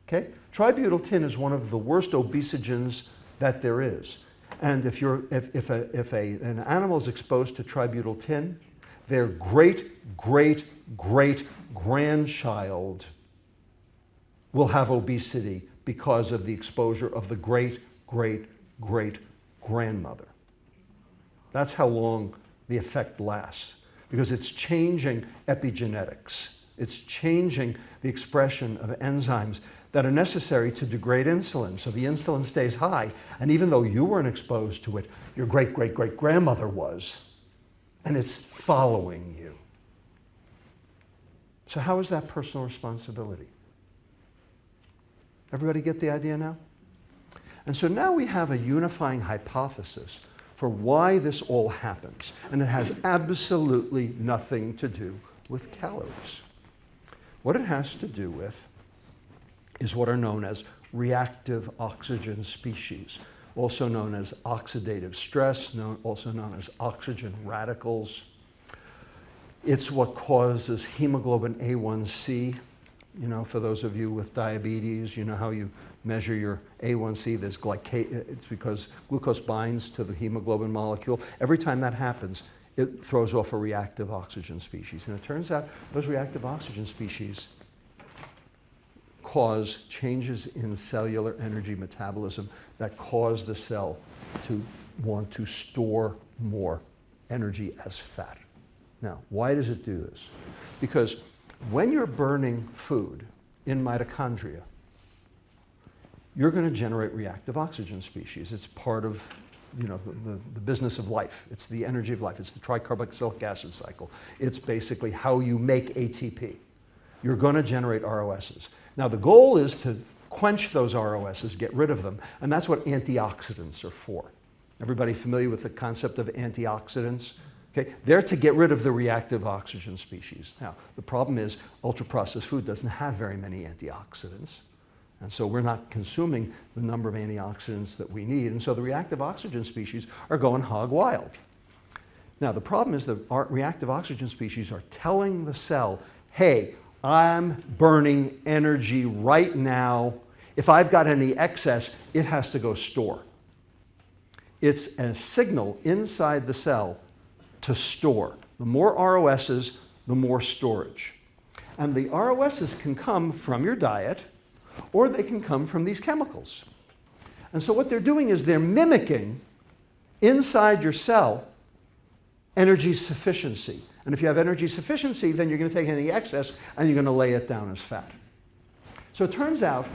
Okay? Tributyl tin is one of the worst obesogens that there is. And if an animal is exposed to tributyl tin, their great-great-great-grandchild will have obesity because of the exposure of the great-great-great-grandmother. That's how long the effect lasts, because it's changing epigenetics. It's changing the expression of enzymes that are necessary to degrade insulin. So the insulin stays high, and even though you weren't exposed to it, your great-great-great-grandmother was, and it's following you. So how is that personal responsibility? Everybody get the idea now? And so now we have a unifying hypothesis for why this all happens, and it has absolutely nothing to do with calories. What it has to do with is what are known as reactive oxygen species, also known as oxidative stress, also known as oxygen radicals. It's what causes hemoglobin A1C. You know, for those of you with diabetes, you know how you measure your A1C. There's it's because glucose binds to the hemoglobin molecule. Every time that happens, it throws off a reactive oxygen species. And it turns out those reactive oxygen species cause changes in cellular energy metabolism that cause the cell to want to store more energy as fat. Now, why does it do this? Because when you're burning food in mitochondria, you're going to generate reactive oxygen species. It's part of, you know, the business of life. It's the energy of life. It's the tricarboxylic acid cycle. It's basically how you make ATP. You're going to generate ROSs. Now, the goal is to quench those ROSs, get rid of them, and that's what antioxidants are for. Everybody familiar with the concept of antioxidants? Okay, they're to get rid of the reactive oxygen species. Now, the problem is ultra-processed food doesn't have very many antioxidants, and so we're not consuming the number of antioxidants that we need, and so the reactive oxygen species are going hog wild. Now, the problem is that our reactive oxygen species are telling the cell, hey, I'm burning energy right now. If I've got any excess, it has to go store. It's a signal inside the cell to store. The more ROSs, the more storage. And the ROSs can come from your diet, or they can come from these chemicals. And so what they're doing is they're mimicking inside your cell energy sufficiency. And if you have energy sufficiency, then you're going to take any excess and you're going to lay it down as fat. So it turns out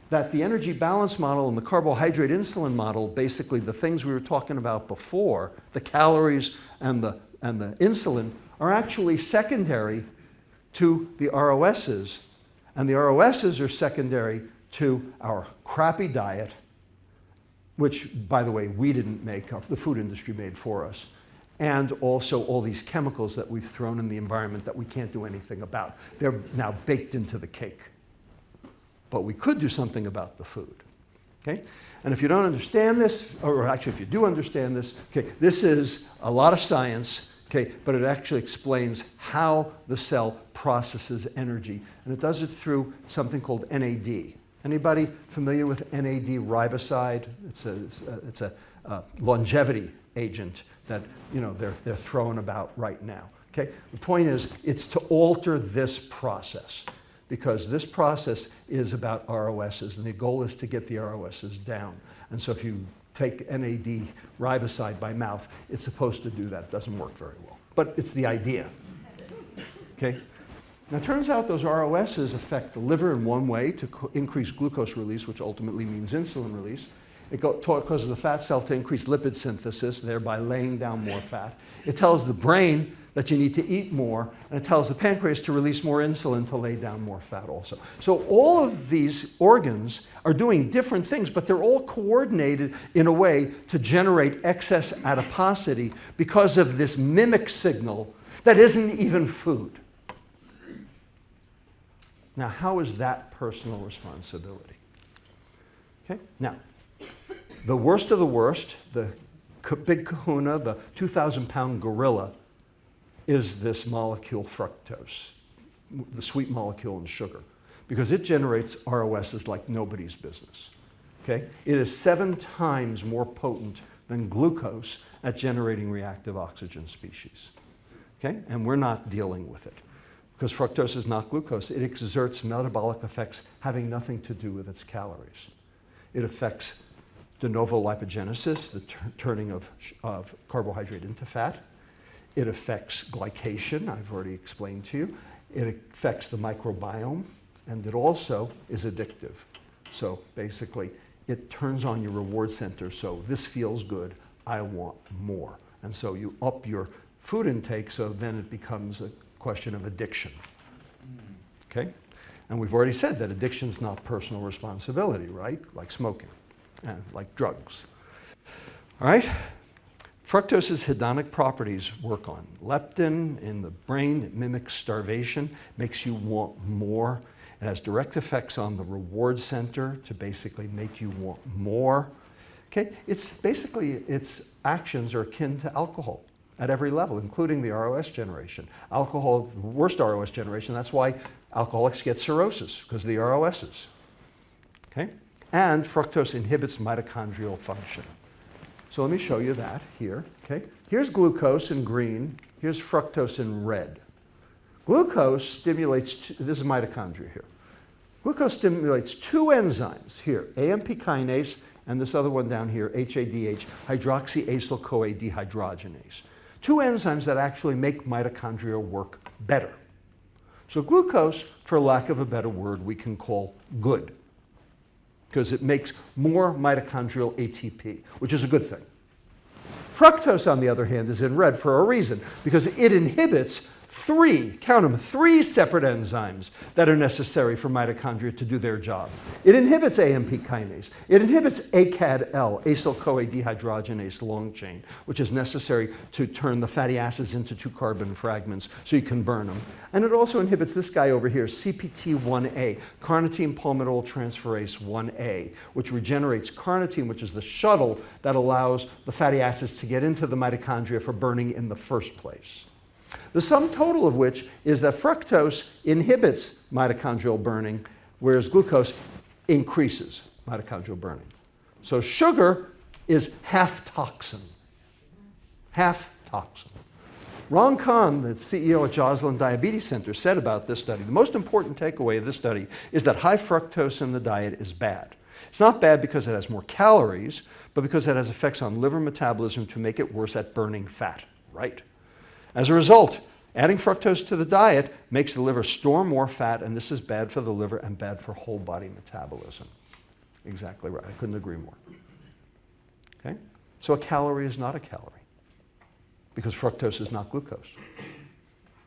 that the energy balance model and the carbohydrate insulin model, basically the things we were talking about before, the calories and the insulin, are actually secondary to the ROSs. And the ROSs are secondary to our crappy diet, which, by the way, we didn't make, the food industry made for us, and also all these chemicals that we've thrown in the environment that we can't do anything about. They're now baked into the cake. But we could do something about the food. Okay? And if you don't understand this, or actually if you do understand this, okay, this is a lot of science, okay, but it actually explains how the cell processes energy. And it does it through something called NAD. Anybody familiar with NAD riboside? It's a longevity agent that, you know, they're throwing about right now. Okay? The point is, it's to alter this process, because this process is about ROSs, and the goal is to get the ROSs down. And so if you take NAD riboside by mouth, it's supposed to do that. It doesn't work very well, but it's the idea. Okay? Now, it turns out those ROSs affect the liver in one way to increase glucose release, which ultimately means insulin release. It causes the fat cell to increase lipid synthesis, thereby laying down more fat. It tells the brain that you need to eat more, and it tells the pancreas to release more insulin to lay down more fat also. So all of these organs are doing different things, but they're all coordinated in a way to generate excess adiposity because of this mimic signal that isn't even food. Now, how is that personal responsibility? Okay, now, the worst of the worst, the big kahuna, the 2,000-pound gorilla, is this molecule fructose, the sweet molecule in sugar, because it generates ROSs like nobody's business. Okay? It is 7 times more potent than glucose at generating reactive oxygen species. Okay? And we're not dealing with it. because fructose is not glucose. It exerts metabolic effects having nothing to do with its calories. It affects de novo lipogenesis, the turning of carbohydrate into fat. It affects glycation, I've already explained to you. It affects the microbiome, and it also is addictive. So basically, it turns on your reward center, so this feels good, I want more. And so you up your food intake, so then it becomes a question of addiction. Okay? And we've already said that addiction's not personal responsibility, right? Like smoking and like drugs. All right? Fructose's hedonic properties work on leptin in the brain. It mimics starvation, makes you want more. It has direct effects on the reward center to basically make you want more. Okay? It's basically, its actions are akin to alcohol at every level, including the ROS generation. Alcohol, the worst ROS generation, that's why alcoholics get cirrhosis, because of the ROSs. Okay? And fructose inhibits mitochondrial function. So let me show you that here. Okay? Here's glucose in green. Here's fructose in red. Glucose stimulates, this is mitochondria here. Glucose stimulates two enzymes here, AMP kinase and this other one down here, HADH, hydroxyacyl-CoA dehydrogenase. Two enzymes that actually make mitochondria work better. So glucose, for lack of a better word, we can call good, because it makes more mitochondrial ATP, which is a good thing. Fructose, on the other hand, is in red for a reason, because it inhibits three separate enzymes that are necessary for mitochondria to do their job. It inhibits AMP kinase. It inhibits ACAD-L, acyl-CoA dehydrogenase long chain, which is necessary to turn the fatty acids into 2 carbon fragments so you can burn them. And it also inhibits this guy over here, CPT1A, carnitine palmitoyl transferase 1A, which regenerates carnitine, which is the shuttle that allows the fatty acids to get into the mitochondria for burning in the first place. The sum total of which is that fructose inhibits mitochondrial burning, whereas glucose increases mitochondrial burning. So sugar is half toxin. Half toxin. Ron Kahn, the CEO at Joslin Diabetes Center, said about this study, the most important takeaway of this study is that high fructose in the diet is bad. It's not bad because it has more calories, but because it has effects on liver metabolism to make it worse at burning fat, right? As a result, adding fructose to the diet makes the liver store more fat, and this is bad for the liver and bad for whole body metabolism. Exactly right. I couldn't agree more. Okay? So a calorie is not a calorie, because fructose is not glucose.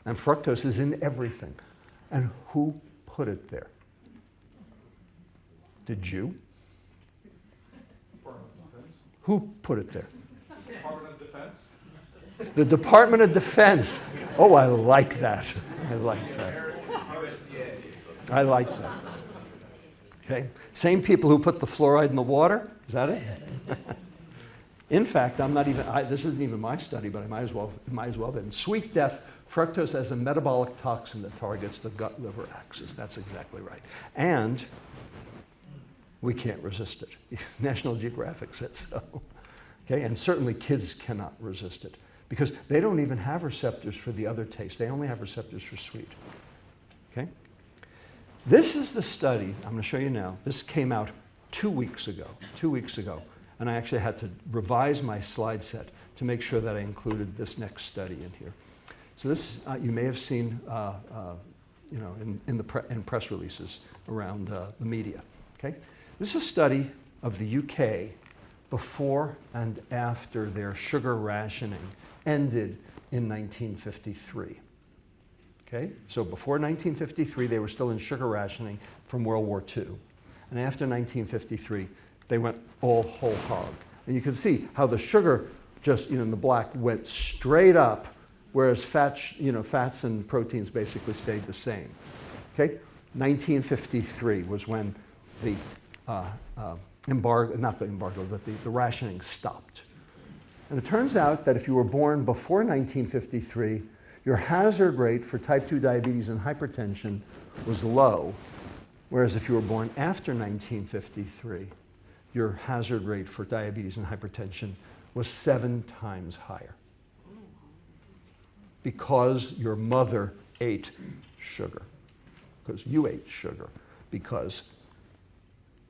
And fructose is in everything. And who put it there? Did you? Who put it there? Department of Defense? The Department of Defense. Oh, I like that. I like that. I like that. Okay? Same people who put the fluoride in the water. Is that it? In fact, this isn't even my study, but it might as well be. In sweet death, fructose has a metabolic toxin that targets the gut-liver axis. That's exactly right. And we can't resist it. National Geographic said so. Okay? And certainly kids cannot resist it, because they don't even have receptors for the other taste. They only have receptors for sweet. Okay? This is the study I'm going to show you now. This came out 2 weeks ago. And I actually had to revise my slide set to make sure that I included this next study in here. So this you may have seen in press releases around the media. Okay? This is a study of the UK before and after their sugar rationing ended in 1953. Okay? So before 1953, they were still in sugar rationing from World War II. And after 1953, they went all whole hog. And you can see how the sugar just, in the black, went straight up, whereas fats and proteins basically stayed the same. Okay? 1953 was when the the rationing stopped. And it turns out that if you were born before 1953, your hazard rate for type 2 diabetes and hypertension was low, whereas if you were born after 1953, your hazard rate for diabetes and hypertension was 7 times higher. Because your mother ate sugar, because you ate sugar, because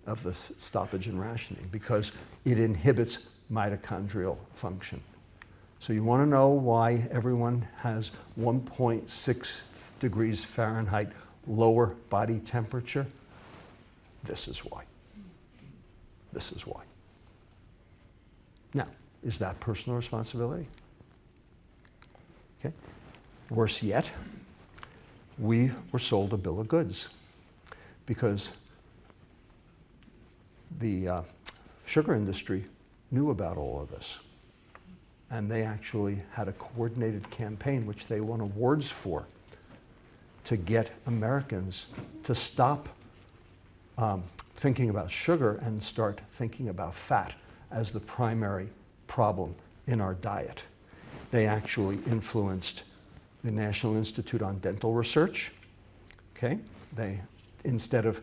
of the stoppage in rationing, because it inhibits mitochondrial function. So you want to know why everyone has 1.6 degrees Fahrenheit lower body temperature? This is why. This is why. Now, is that personal responsibility? Okay. Worse yet, we were sold a bill of goods because the sugar industry knew about all of this. And they actually had a coordinated campaign, which they won awards for, to get Americans to stop thinking about sugar and start thinking about fat as the primary problem in our diet. They actually influenced the National Institute on Dental Research. Okay? They, instead of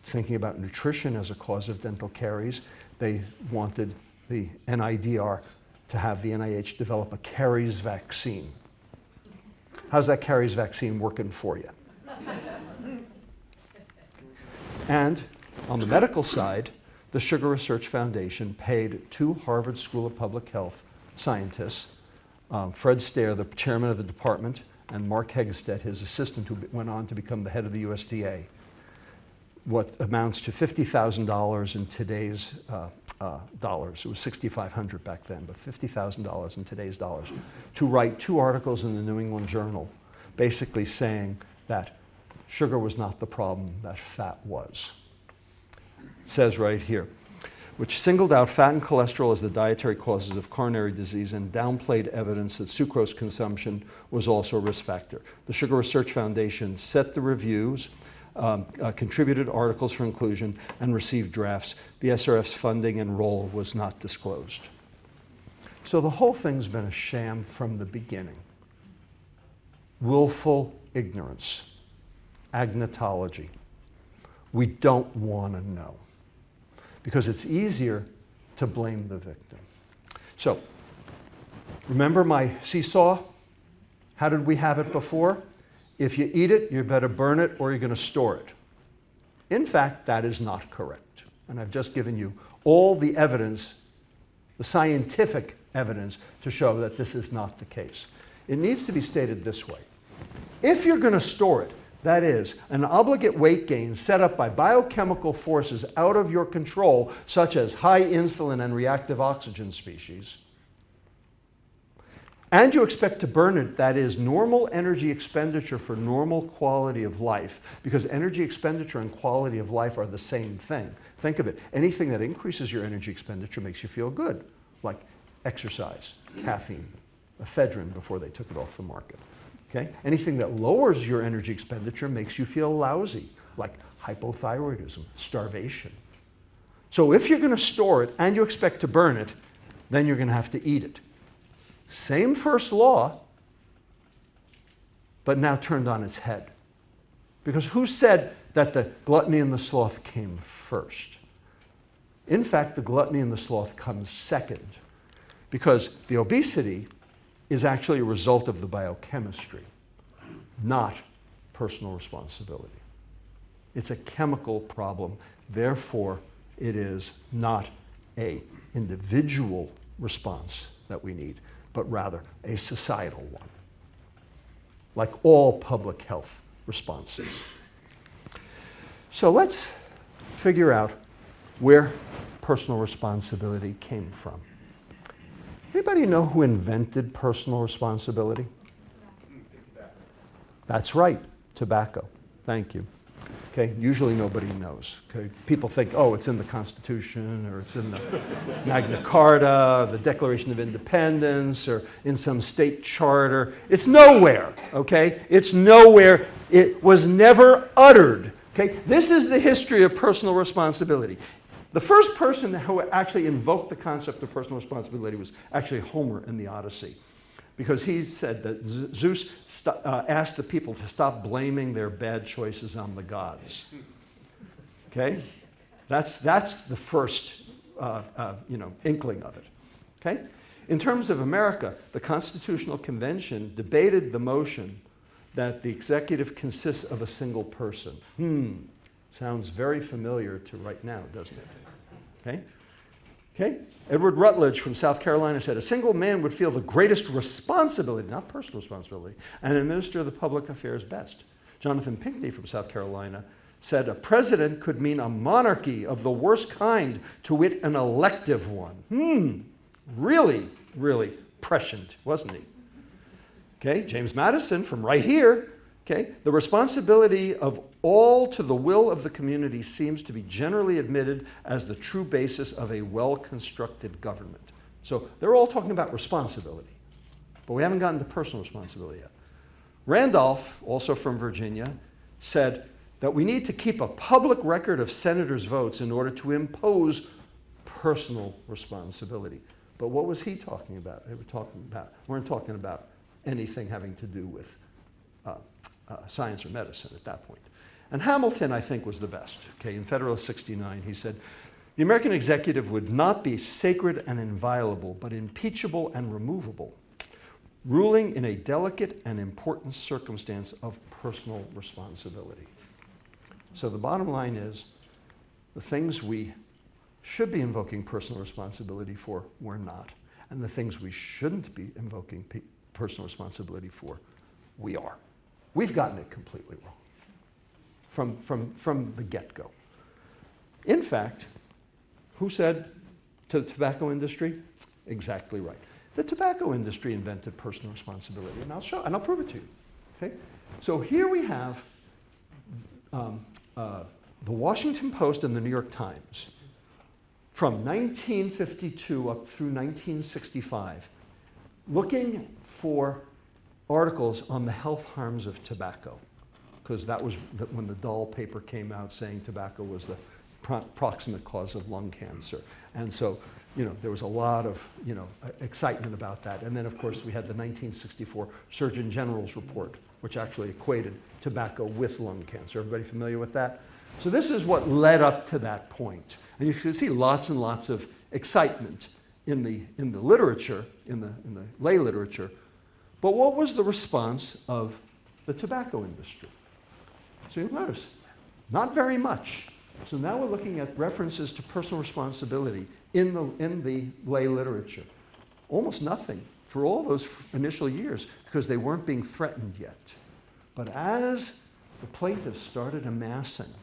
thinking about nutrition as a cause of dental caries, they wanted the NIDR to have the NIH develop a caries vaccine. How's that caries vaccine working for you? And on the medical side, the Sugar Research Foundation paid 2 Harvard School of Public Health scientists, Fred Stair, the chairman of the department, and Mark Hegestedt, his assistant, who went on to become the head of the USDA, what amounts to $50,000 in today's dollars. It was $6,500 back then, but $50,000 in today's dollars, to write 2 articles in the New England Journal, basically saying that sugar was not the problem, that fat was. It says right here, which singled out fat and cholesterol as the dietary causes of coronary disease and downplayed evidence that sucrose consumption was also a risk factor. The Sugar Research Foundation set the reviews, contributed articles for inclusion, and received drafts. The SRF's funding and role was not disclosed. So the whole thing's been a sham from the beginning. Willful ignorance, agnotology. We don't want to know, because it's easier to blame the victim. So, remember my seesaw? How did we have it before? If you eat it, you better burn it or you're going to store it. In fact, that is not correct. And I've just given you all the evidence, the scientific evidence, to show that this is not the case. It needs to be stated this way. If you're going to store it, that is, an obligate weight gain set up by biochemical forces out of your control, such as high insulin and reactive oxygen species, and you expect to burn it, that is, normal energy expenditure for normal quality of life, because energy expenditure and quality of life are the same thing. Think of it. Anything that increases your energy expenditure makes you feel good, like exercise, caffeine, ephedrine before they took it off the market. Okay? Anything that lowers your energy expenditure makes you feel lousy, like hypothyroidism, starvation. So if you're going to store it and you expect to burn it, then you're going to have to eat it. Same first law, but now turned on its head. Because who said that the gluttony and the sloth came first? In fact, the gluttony and the sloth comes second, because the obesity is actually a result of the biochemistry, not personal responsibility. It's a chemical problem, therefore it is not an individual response that we need, but rather a societal one, like all public health responses. So let's figure out where personal responsibility came from. Anybody know who invented personal responsibility? That's right, tobacco. Thank you. Okay, usually nobody knows. Okay, people think, oh, it's in the Constitution, or it's in the Magna Carta, the Declaration of Independence, or in some state charter. It's nowhere, okay? It's nowhere. It was never uttered, okay? This is the history of personal responsibility. The first person who actually invoked the concept of personal responsibility was actually Homer in the Odyssey, because he said that Zeus asked the people to stop blaming their bad choices on the gods. Okay? That's the first inkling of it. Okay? In terms of America, the Constitutional Convention debated the motion that the executive consists of a single person. Sounds very familiar to right now, doesn't it? Okay? Okay? Edward Rutledge from South Carolina said, a single man would feel the greatest responsibility, not personal responsibility, and administer the public affairs best. Jonathan Pinckney from South Carolina said, a president could mean a monarchy of the worst kind, to wit, an elective one. Really, really prescient, wasn't he? Okay, James Madison from right here, okay, the responsibility of all to the will of the community seems to be generally admitted as the true basis of a well-constructed government. So they're all talking about responsibility, but we haven't gotten to personal responsibility yet. Randolph, also from Virginia, said that we need to keep a public record of senators' votes in order to impose personal responsibility. But what was he talking about? They weren't talking about anything having to do with science or medicine at that point. And Hamilton, I think, was the best. Okay, in Federalist 69, he said, the American executive would not be sacred and inviolable, but impeachable and removable, ruling in a delicate and important circumstance of personal responsibility. So the bottom line is, the things we should be invoking personal responsibility for, we're not. And the things we shouldn't be invoking personal responsibility for, we are. We've gotten it completely wrong from the get-go. In fact, who said to the tobacco industry? Exactly right. The tobacco industry invented personal responsibility, and I'll prove it to you. Okay? So here we have the Washington Post and the New York Times from 1952 up through 1965, looking for articles on the health harms of tobacco, because that was when the Doll paper came out saying tobacco was the proximate cause of lung cancer. And so, there was a lot of, excitement about that. And then, of course, we had the 1964 Surgeon General's report, which actually equated tobacco with lung cancer. Everybody familiar with that? So this is what led up to that point. And you can see lots and lots of excitement in the literature, in the lay literature. But what was the response of the tobacco industry? So you'll notice, not very much. So now we're looking at references to personal responsibility in the lay literature. Almost nothing for all those initial years, because they weren't being threatened yet. But as the plaintiffs started amassing,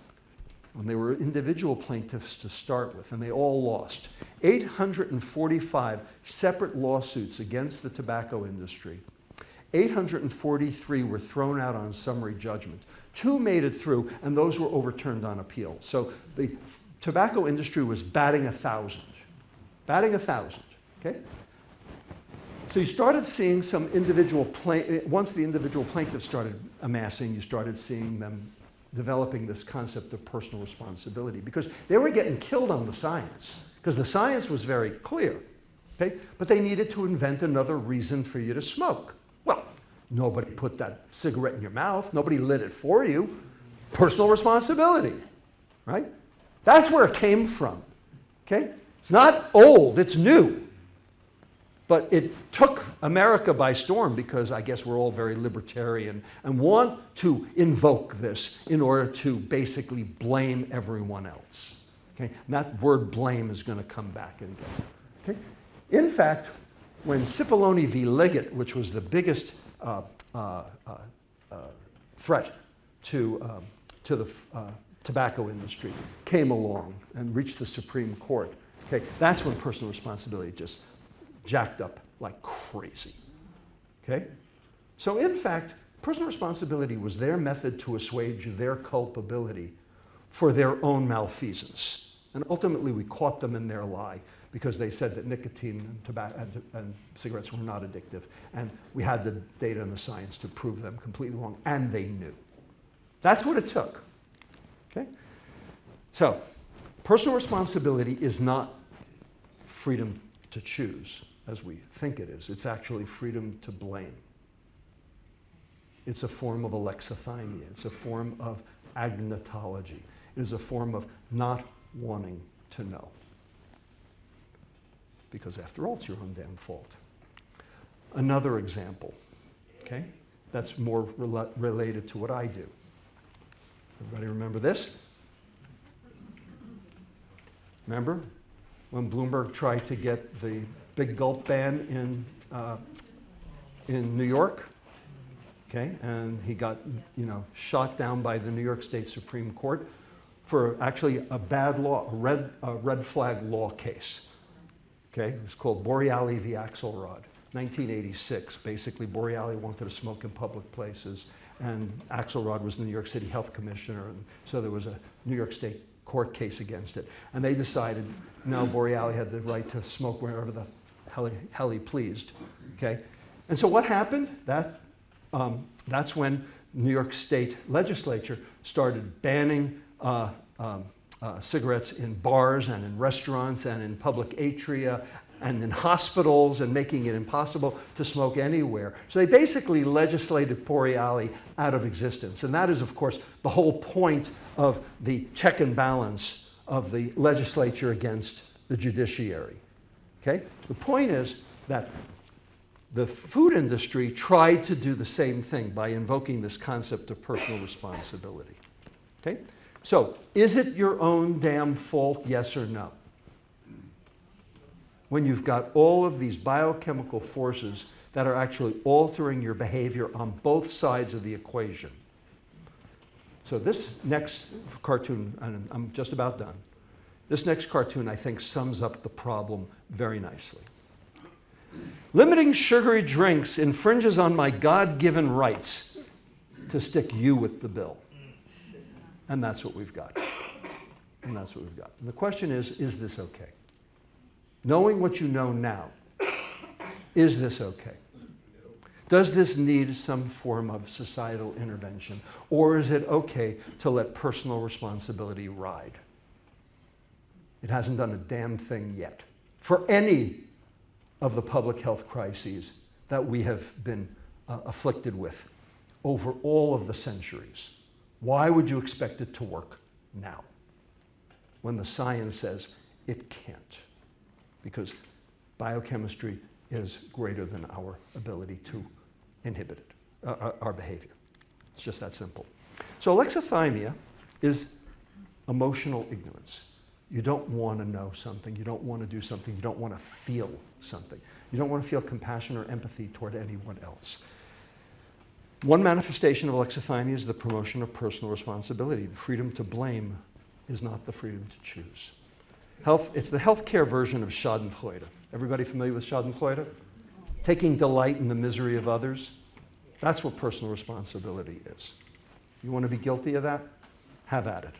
when they were individual plaintiffs to start with, and they all lost, 845 separate lawsuits against the tobacco industry. 843 were thrown out on summary judgment. 2 made it through, and those were overturned on appeal. So the tobacco industry was batting 1,000. Batting 1,000, okay? So you started seeing some once the individual plaintiffs started amassing, you started seeing them developing this concept of personal responsibility, because they were getting killed on the science, because the science was very clear, okay? But they needed to invent another reason for you to smoke. Well, nobody put that cigarette in your mouth. Nobody lit it for you. Personal responsibility, right? That's where it came from, okay? It's not old, it's new. But it took America by storm, because I guess we're all very libertarian and want to invoke this in order to basically blame everyone else. Okay? And that word blame is going to come back again. Okay? In fact, when Cipollone v. Liggett, which was the biggest threat to the tobacco industry, came along and reached the Supreme Court, okay, that's when personal responsibility just jacked up like crazy, okay? So in fact, personal responsibility was their method to assuage their culpability for their own malfeasance. And ultimately, we caught them in their lie, because they said that nicotine and tobacco and cigarettes were not addictive. And we had the data and the science to prove them completely wrong, and they knew. That's what it took, okay? So personal responsibility is not freedom to choose, as we think it is. It's actually freedom to blame. It's a form of alexithymia. It's a form of agnotology. It is a form of not wanting to know. Because after all, it's your own damn fault. Another example, okay? that's more related to what I do. Everybody remember this? Remember when Bloomberg tried to get the big gulp ban in New York? Okay, and he got, shot down by the New York State Supreme Court for actually a bad law, a red flag law case. Okay, it was called Boreali v. Axelrod, 1986. Basically, Boreali wanted to smoke in public places, and Axelrod was the New York City Health Commissioner, and so there was a New York State court case against it. And they decided, no, Boreali had the right to smoke wherever the hell he pleased. Okay, and so what happened? That's when New York State legislature started banning cigarettes in bars and in restaurants and in public atria and in hospitals and making it impossible to smoke anywhere. So they basically legislated Boreali out of existence. And that is, of course, the whole point of the check and balance of the legislature against the judiciary. Okay? The point is that the food industry tried to do the same thing by invoking this concept of personal responsibility. Okay? So, is it your own damn fault, yes or no? When you've got all of these biochemical forces that are actually altering your behavior on both sides of the equation. So this next cartoon, and I'm just about done, this next cartoon I think sums up the problem very nicely. Limiting sugary drinks infringes on my God-given rights to stick you with the bill. And that's what we've got. And that's what we've got. And the question is this okay? Knowing what you know now, is this okay? Does this need some form of societal intervention? Or is it okay to let personal responsibility ride? It hasn't done a damn thing yet for any of the public health crises that we have been afflicted with over all of the centuries. Why would you expect it to work now when the science says it can't? Because biochemistry is greater than our ability to inhibit it, our behavior. It's just that simple. So alexithymia is emotional ignorance. You don't want to know something. You don't want to do something. You don't want to feel something. You don't want to feel compassion or empathy toward anyone else. One manifestation of alexithymia is the promotion of personal responsibility. The freedom to blame is not the freedom to choose. It's the healthcare version of Schadenfreude. Everybody familiar with Schadenfreude? Taking delight in the misery of others. That's what personal responsibility is. You want to be guilty of that? Have at it.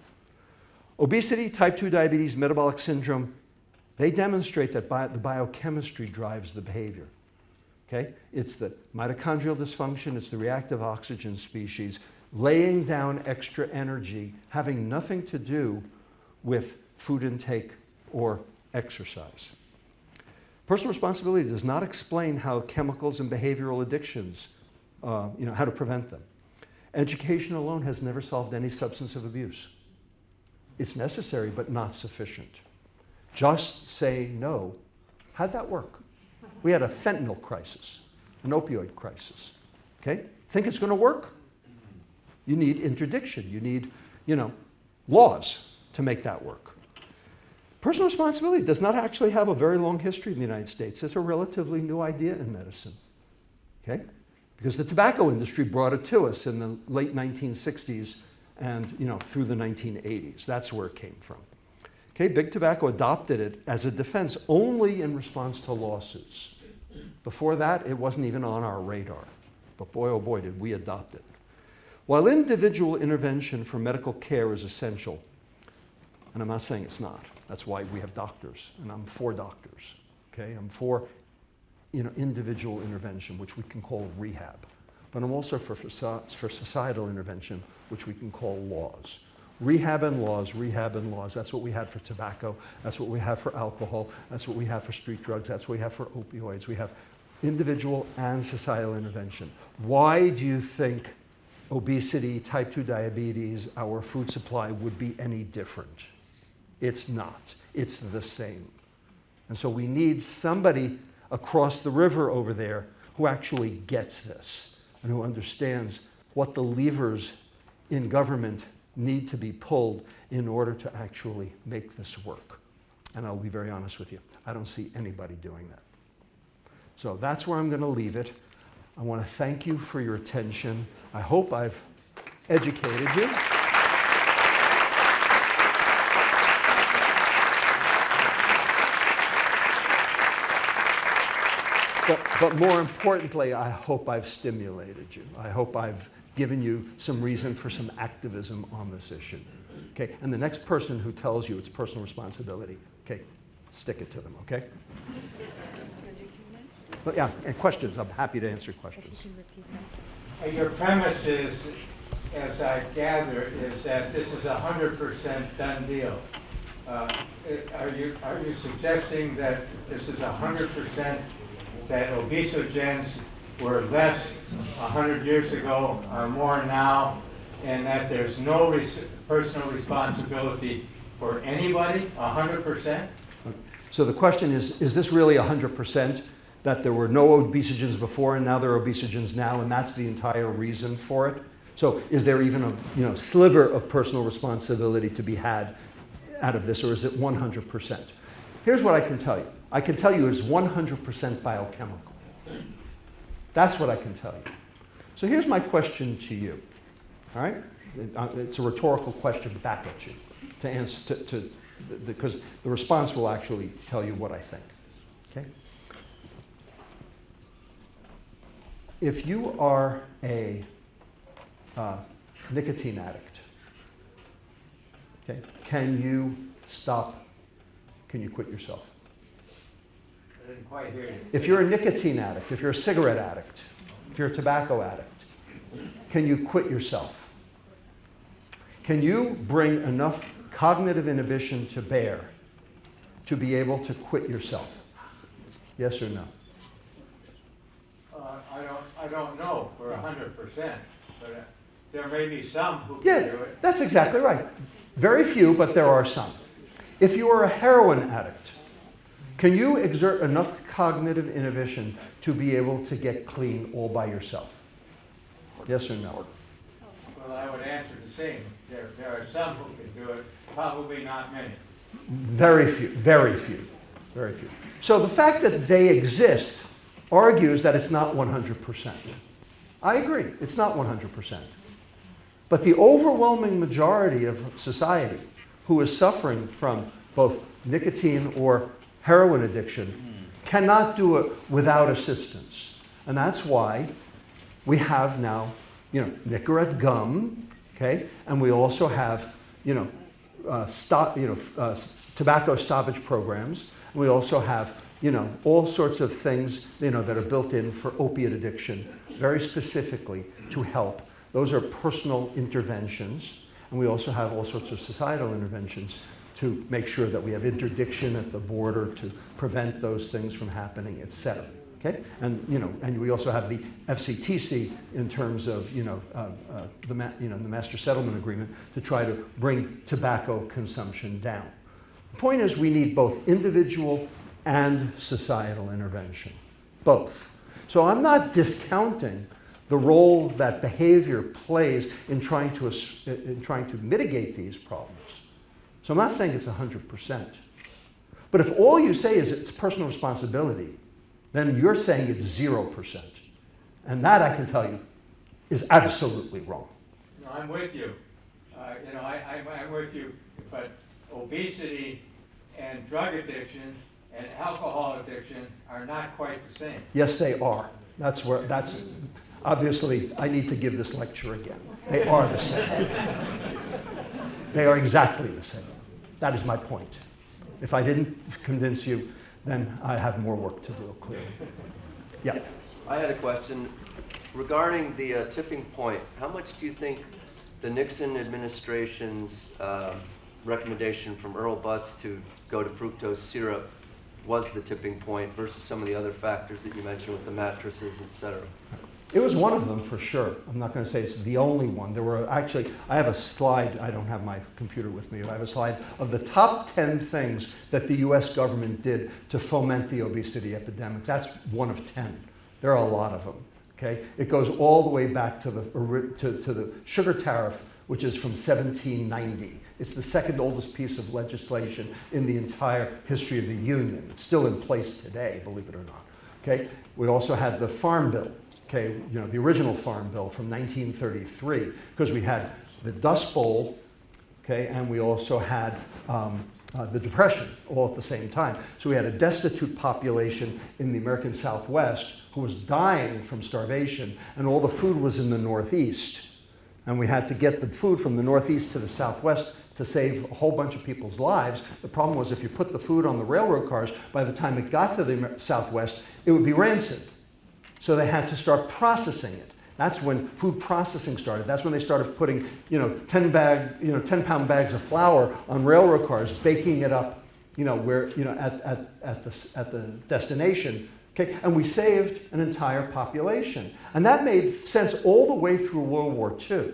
Obesity, type 2 diabetes, metabolic syndrome, they demonstrate that the biochemistry drives the behavior. Okay? It's the mitochondrial dysfunction, it's the reactive oxygen species, laying down extra energy, having nothing to do with food intake or exercise. Personal responsibility does not explain how chemicals and behavioral addictions, how to prevent them. Education alone has never solved any substance abuse. It's necessary, but not sufficient. Just say no. How'd that work? We had a fentanyl crisis, an opioid crisis. Okay? Think it's going to work? You need interdiction. You need, laws to make that work. Personal responsibility does not actually have a very long history in the United States. It's a relatively new idea in medicine. Okay? Because the tobacco industry brought it to us in the late 1960s and through the 1980s. That's where it came from. Okay, Big Tobacco adopted it as a defense only in response to lawsuits. Before that, it wasn't even on our radar. But boy, oh boy, did we adopt it. While individual intervention for medical care is essential, and I'm not saying it's not. That's why we have doctors, and I'm for doctors. Okay, I'm for individual intervention, which we can call rehab. But I'm also for societal intervention, which we can call laws. Rehab and laws, rehab and laws. That's what we had for tobacco. That's what we have for alcohol. That's what we have for street drugs. That's what we have for opioids. We have individual and societal intervention. Why do you think obesity, type 2 diabetes, our food supply would be any different? It's not. It's the same. And so we need somebody across the river over there who actually gets this, and who understands what the levers in government need to be pulled in order to actually make this work. And I'll be very honest with you, I don't see anybody doing that. So that's where I'm going to leave it. I want to thank you for your attention. I hope I've educated you. But more importantly, I hope I've stimulated you. I hope I've given you some reason for some activism on this issue. Okay? And the next person who tells you it's personal responsibility, okay, stick it to them, okay? But yeah, and questions, I'm happy to answer questions. Your premise is, as I gather, is that this is a 100% done deal. Are you suggesting that this is 100% that obesogens were less 100 years ago or more now, and that there's no personal responsibility for anybody, 100%? So the question is this really 100%? That there were no obesogens before and now there are obesogens now, and that's the entire reason for it? So is there even a sliver of personal responsibility to be had out of this, or is it 100%? Here's what I can tell you. I can tell you it's 100% biochemical. That's what I can tell you. So here's my question to you. All right? It's a rhetorical question back at you to answer because the response will actually tell you what I think. Okay? If you are a nicotine addict, okay, can you quit yourself? I didn't quite hear you. If you're a nicotine addict, if you're a cigarette addict, if you're a tobacco addict, can you quit yourself? Can you bring enough cognitive inhibition to bear to be able to quit yourself? Yes or no? I don't know for 100%, but there may be some who can do it. That's exactly right. Very few, but there are some. If you are a heroin addict, can you exert enough cognitive inhibition to be able to get clean all by yourself? Yes or no? Well, I would answer the same. There are some who can do it, probably not many. Very few, very few, very few. So the fact that they exist argues that it's not 100%. I agree, it's not 100%. But the overwhelming majority of society who is suffering from both nicotine or heroin addiction cannot do it without assistance. And that's why we have now, Nicorette gum, okay? And we also have, tobacco stoppage programs. And we also have, all sorts of things, that are built in for opiate addiction, very specifically to help. Those are personal interventions. And we also have all sorts of societal interventions to make sure that we have interdiction at the border to prevent those things from happening, et cetera. Okay? And, and we also have the FCTC in terms of, the Master Settlement Agreement to try to bring tobacco consumption down. The point is we need both individual and societal intervention, both. So I'm not discounting the role that behavior plays in trying to mitigate these problems. So I'm not saying it's 100%. But if all you say is it's personal responsibility, then you're saying it's 0%. And that, I can tell you, is absolutely wrong. No, I'm with you. I'm with you. But obesity and drug addiction and alcohol addiction are not quite the same. Yes, they are. That's obviously, I need to give this lecture again. They are the same. They are exactly the same. That is my point. If I didn't convince you, then I have more work to do, clearly. Yeah. I had a question regarding the tipping point. How much do you think the Nixon administration's recommendation from Earl Butz to go to fructose syrup was the tipping point versus some of the other factors that you mentioned with the mattresses, et cetera? It was one of them for sure. I'm not going to say it's the only one. There were actually, I have a slide, I don't have my computer with me, but I have a slide of the top 10 things that the US government did to foment the obesity epidemic. That's one of 10. There are a lot of them. Okay? It goes all the way back to the sugar tariff, which is from 1790. It's the second oldest piece of legislation in the entire history of the Union. It's still in place today, believe it or not. Okay? We also had the Farm Bill, okay, you know, the original Farm Bill from 1933, because we had the Dust Bowl, okay, and we also had the Depression all at the same time. So we had a destitute population in the American Southwest who was dying from starvation, and all the food was in the Northeast. And we had to get the food from the Northeast to the Southwest to save a whole bunch of people's lives. The problem was if you put the food on the railroad cars, by the time it got to the Southwest, it would be rancid. So they had to start processing it. That's when food processing started. That's when they started putting, 10-pound bags of flour on railroad cars, baking it up, at the destination. Okay, and we saved an entire population. And that made sense all the way through World War II.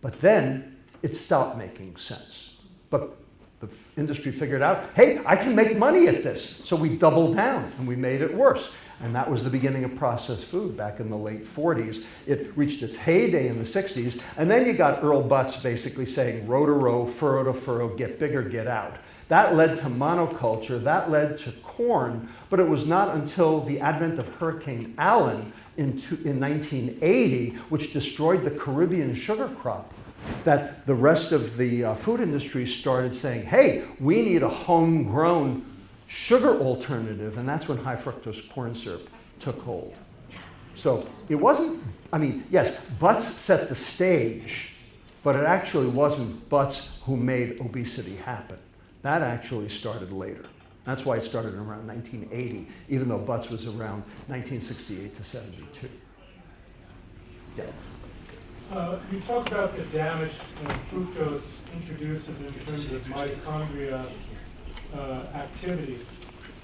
But then it stopped making sense. But the industry figured out, hey, I can make money at this. So we doubled down and we made it worse. And that was the beginning of processed food back in the late 40s. It reached its heyday in the 60s. And then you got Earl Butz basically saying, row to row, furrow to furrow, get bigger, get out. That led to monoculture, that led to corn, but it was not until the advent of Hurricane Allen in 1980, which destroyed the Caribbean sugar crop, that the rest of the food industry started saying, hey, we need a homegrown sugar alternative, and that's when high fructose corn syrup took hold. So it wasn't, yes, Butz set the stage, but it actually wasn't Butz who made obesity happen. That actually started later. That's why it started around 1980, even though Butz was around 1968 to 72. Yeah. You talked about the damage fructose introduces in terms of mitochondria activity,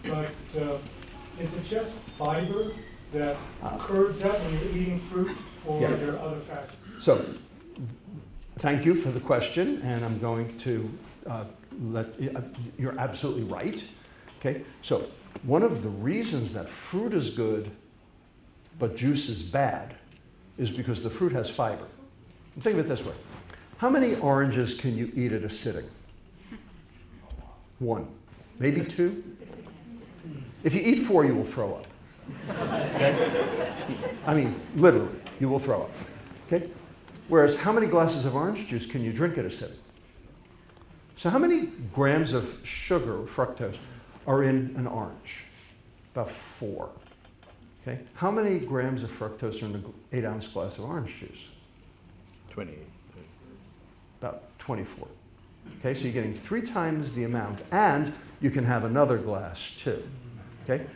but is it just fiber that curbs that when you're eating fruit, or are there other factors? So, thank you for the question, and I'm going to you're absolutely right. Okay, so one of the reasons that fruit is good but juice is bad is because the fruit has fiber. And think of it this way. How many oranges can you eat at a sitting? One, maybe two. If you eat four, you will throw up. Okay? Literally, you will throw up. Okay? Whereas how many glasses of orange juice can you drink at a sitting? So how many grams of sugar, fructose, are in an orange? About 4. Okay? How many grams of fructose are in an 8-ounce glass of orange juice? 28. About 24. Okay, so you're getting 3 times the amount, and you can have another glass too. Okay?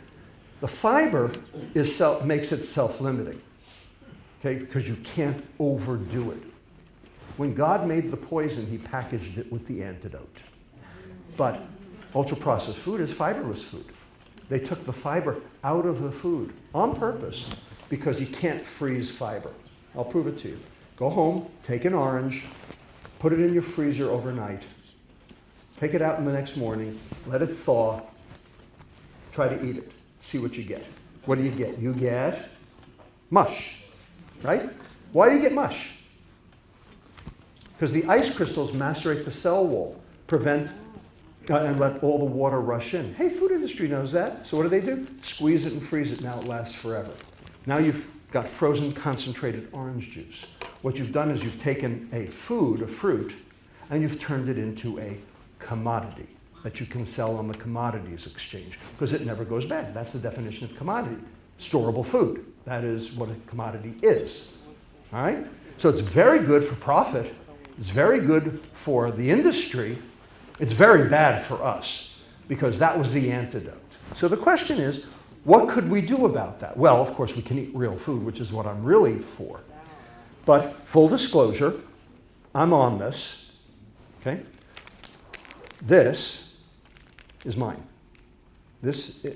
The fiber makes it self-limiting. Okay, because you can't overdo it. When God made the poison, he packaged it with the antidote. But ultra-processed food is fiberless food. They took the fiber out of the food on purpose because you can't freeze fiber. I'll prove it to you. Go home, take an orange, put it in your freezer overnight, take it out in the next morning, let it thaw, try to eat it, see what you get. What do you get? You get mush, right? Why do you get mush? Because the ice crystals macerate the cell wall, prevent and let all the water rush in. Hey, food industry knows that. So what do? Squeeze it and freeze it. Now it lasts forever. Now you've got frozen concentrated orange juice. What you've done is you've taken a fruit, and you've turned it into a commodity that you can sell on the commodities exchange because it never goes bad. That's the definition of commodity. Storable food. That is what a commodity is. All right? So it's very good for profit. It's very good for the industry. It's very bad for us because that was the antidote. So the question is, what could we do about that? Well, of course, we can eat real food, which is what I'm really for. But full disclosure, I'm on this. Okay? This is mine.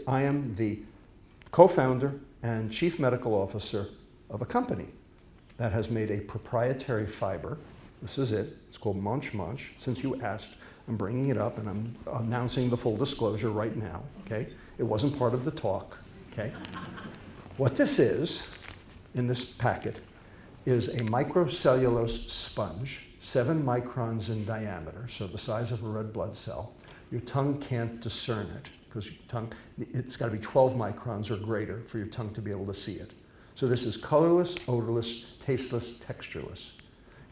I am the co-founder and chief medical officer of a company that has made a proprietary fiber. This is it. It's called Munch Munch. Since you asked, I'm bringing it up and I'm announcing the full disclosure right now. Okay? It wasn't part of the talk. Okay? What this is in this packet is a microcellulose sponge, 7 microns in diameter, so the size of a red blood cell. Your tongue can't discern it, because your tongue, it's got to be 12 microns or greater for your tongue to be able to see it. So this is colorless, odorless, tasteless, textureless.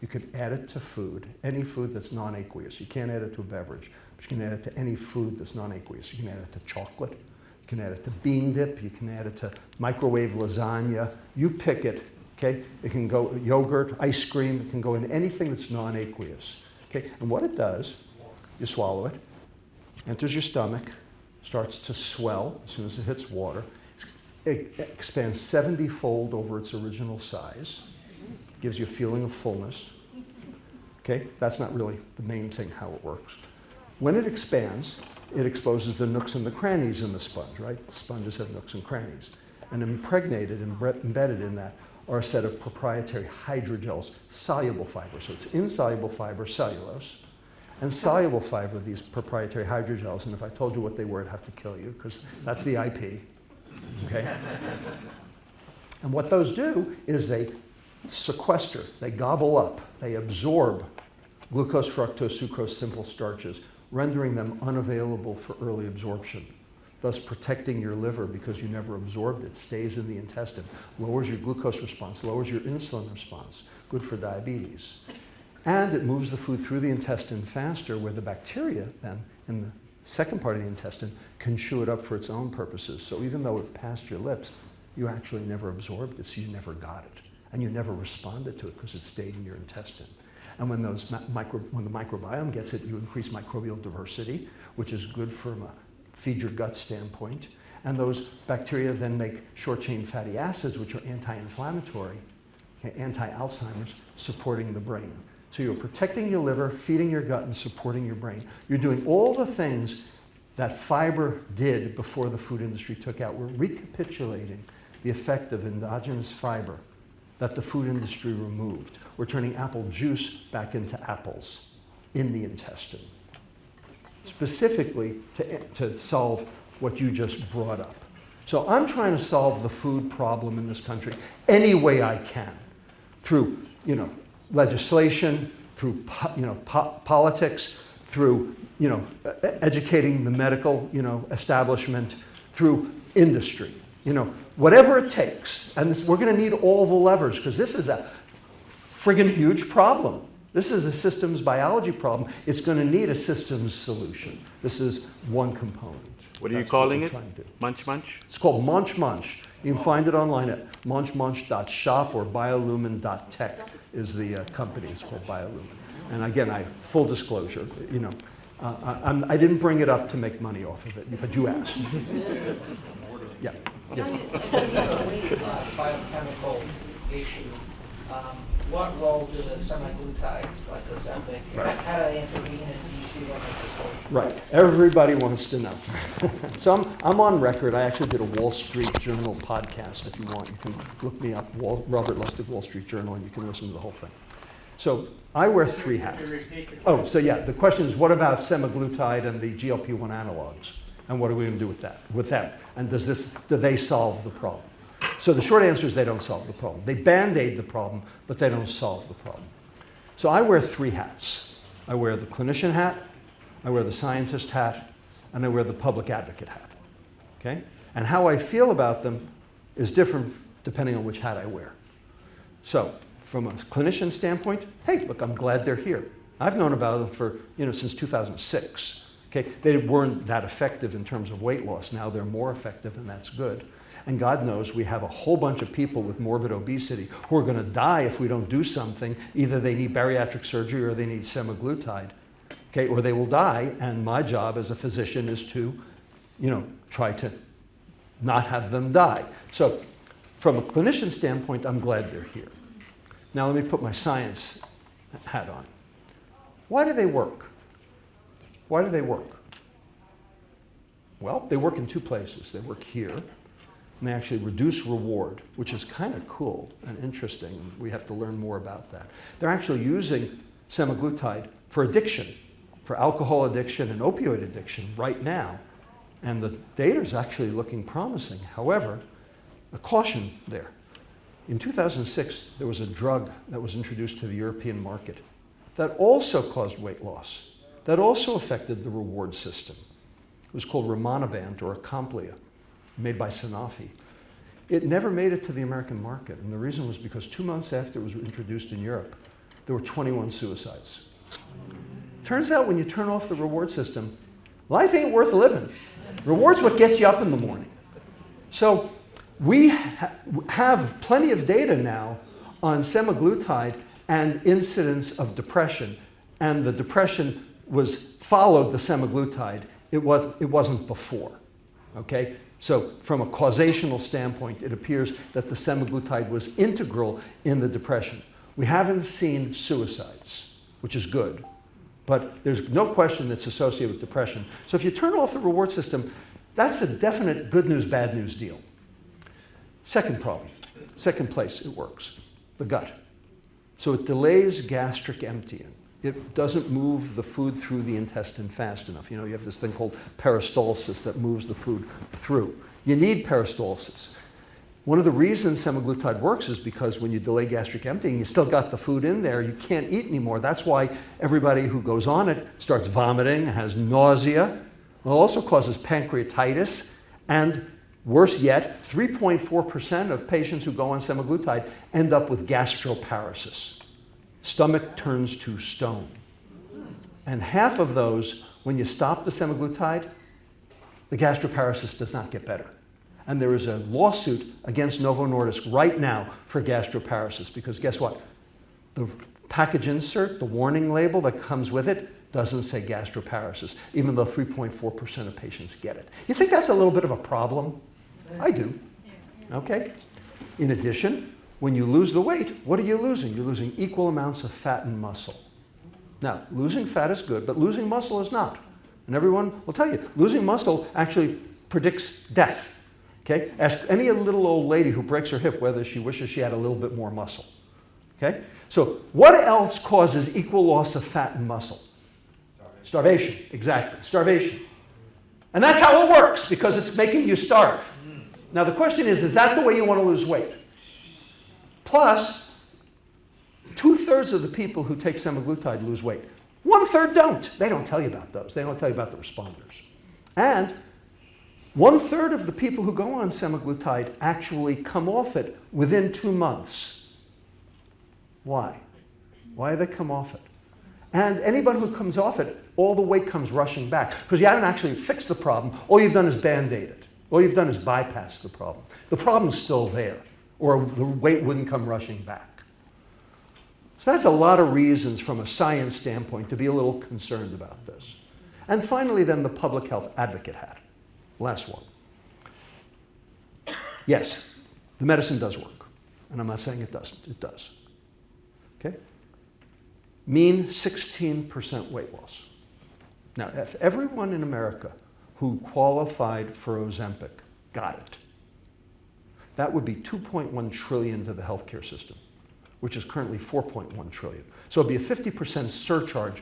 You can add it to food, any food that's non-aqueous. You can't add it to a beverage, but you can add it to any food that's non-aqueous. You can add it to chocolate, you can add it to bean dip, you can add it to microwave lasagna. You pick it, okay? It can go yogurt, ice cream, it can go in anything that's non-aqueous, okay? And what it does, you swallow it, enters your stomach, starts to swell as soon as it hits water. It expands 70-fold over its original size, gives you a feeling of fullness. Okay, that's not really the main thing how it works. When it expands, it exposes the nooks and the crannies in the sponge, right? Sponges have nooks and crannies. And impregnated, embedded in that, are a set of proprietary hydrogels, soluble fiber. So it's insoluble fiber, cellulose, and soluble fiber, these proprietary hydrogels. And if I told you what they were, I'd have to kill you, because that's the IP. Okay? And what those do is they sequester, they gobble up, they absorb glucose, fructose, sucrose, simple starches, rendering them unavailable for early absorption, thus protecting your liver because you never absorbed it, stays in the intestine, lowers your glucose response, lowers your insulin response, good for diabetes. And it moves the food through the intestine faster, where the bacteria then, in the second part of the intestine, can chew it up for its own purposes. So even though it passed your lips, you actually never absorbed it, so you never got it. And you never responded to it because it stayed in your intestine. And when the microbiome gets it, you increase microbial diversity, which is good from a feed your gut standpoint. And those bacteria then make short-chain fatty acids, which are anti-inflammatory, okay, anti-Alzheimer's, supporting the brain. So you're protecting your liver, feeding your gut, and supporting your brain. You're doing all the things that fiber did before the food industry took out. We're recapitulating the effect of endogenous fiber that the food industry removed. We're turning apple juice back into apples in the intestine, specifically to solve what you just brought up. So I'm trying to solve the food problem in this country any way I can, through legislation, through politics, through educating the medical establishment, through industry. Whatever it takes. And we're going to need all the levers, because this is a friggin' huge problem. This is a systems biology problem. It's going to need a systems solution. This is one component. What are you That's calling we're it? trying to do. Munch Munch? It's called Munch Munch. You can find it online at munchmunch.shop, or biolumin.tech is the company. It's called Biolumin. And again, full disclosure, I didn't bring it up to make money off of it, but you asked. Yeah. Yes. This is a biochemical issue. What role do the semaglutides, like Ozempic, Right. how do they intervene, and do you see them as a solution? Right. Everybody wants to know. So I'm on record. I actually did a Wall Street Journal podcast. If you want, you can look me up, Robert Lustig, Wall Street Journal, and you can listen to the whole thing. So I wear 3 hats. Oh, so yeah, the question is, what about semaglutide and the GLP-1 analogs? And what are we going to do with them? And do they solve the problem? So the short answer is they don't solve the problem. They band-aid the problem, but they don't solve the problem. So I wear 3 hats. I wear the clinician hat, I wear the scientist hat, and I wear the public advocate hat. Okay? And how I feel about them is different depending on which hat I wear. So from a clinician standpoint, hey, look, I'm glad they're here. I've known about them for, since 2006. Okay? They weren't that effective in terms of weight loss. Now they're more effective, and that's good. And God knows we have a whole bunch of people with morbid obesity who are going to die if we don't do something. Either they need bariatric surgery or they need semaglutide, okay? Or they will die. And my job as a physician is to, try to not have them die. So from a clinician standpoint, I'm glad they're here. Now let me put my science hat on. Why do they work? Why do they work? Well, they work in 2 places. They work here, and they actually reduce reward, which is kind of cool and interesting. We have to learn more about that. They're actually using semaglutide for addiction, for alcohol addiction and opioid addiction right now. And the data is actually looking promising. However, a caution there. In 2006, there was a drug that was introduced to the European market that also caused weight loss, that also affected the reward system. It was called rimonabant or Acomplia, made by Sanofi. It never made it to the American market, and the reason was because 2 months after it was introduced in Europe, there were 21 suicides. Turns out when you turn off the reward system, life ain't worth living. Reward's what gets you up in the morning. So we have plenty of data now on semaglutide and incidence of depression, and the depression followed the semaglutide. It wasn't before, okay? So from a causational standpoint, it appears that the semaglutide was integral in the depression. We haven't seen suicides, which is good, but there's no question that's associated with depression. So if you turn off the reward system, that's a definite good news, bad news deal. Second problem, second place it works, the gut. So it delays gastric emptying. It doesn't move the food through the intestine fast enough. You know, you have this thing called peristalsis that moves the food through. You need peristalsis. One of the reasons semaglutide works is because when you delay gastric emptying, you still got the food in there, you can't eat anymore. That's why everybody who goes on it starts vomiting, has nausea. It also causes pancreatitis, and worse yet, 3.4% of patients who go on semaglutide end up with gastroparesis. Stomach turns to stone. And half of those, when you stop the semaglutide, the gastroparesis does not get better. And there is a lawsuit against Novo Nordisk right now for gastroparesis, because guess what? The package insert, the warning label that comes with it, doesn't say gastroparesis, even though 3.4% of patients get it. You think that's a little bit of a problem? I do. Okay? In addition, when you lose the weight, what are you losing? You're losing equal amounts of fat and muscle. Now, losing fat is good, but losing muscle is not. And everyone will tell you, losing muscle actually predicts death. Okay? Ask any little old lady who breaks her hip whether she wishes she had a little bit more muscle. Okay? So what else causes equal loss of fat and muscle? Starvation. Exactly. Starvation. And that's how it works, because it's making you starve. Now the question is that the way you want to lose weight? Plus, 2/3 of the people who take semaglutide lose weight. 1/3 don't. They don't tell you about those. They don't tell you about the responders. And 1/3 of the people who go on semaglutide actually come off it within 2 months. Why? Why do they come off it? And anybody who comes off it, all the weight comes rushing back, because you haven't actually fixed the problem. All you've done is band-aid it. All you've done is bypass the problem. The problem's still there, or the weight wouldn't come rushing back. So that's a lot of reasons from a science standpoint to be a little concerned about this. And finally, then, the public health advocate hat. Last one. Yes, the medicine does work. And I'm not saying it doesn't. It does. Okay? Mean 16% weight loss. Now, if everyone in America who qualified for Ozempic got it, that would be $2.1 trillion to the healthcare system, which is currently $4.1 trillion. So it'd be a 50% surcharge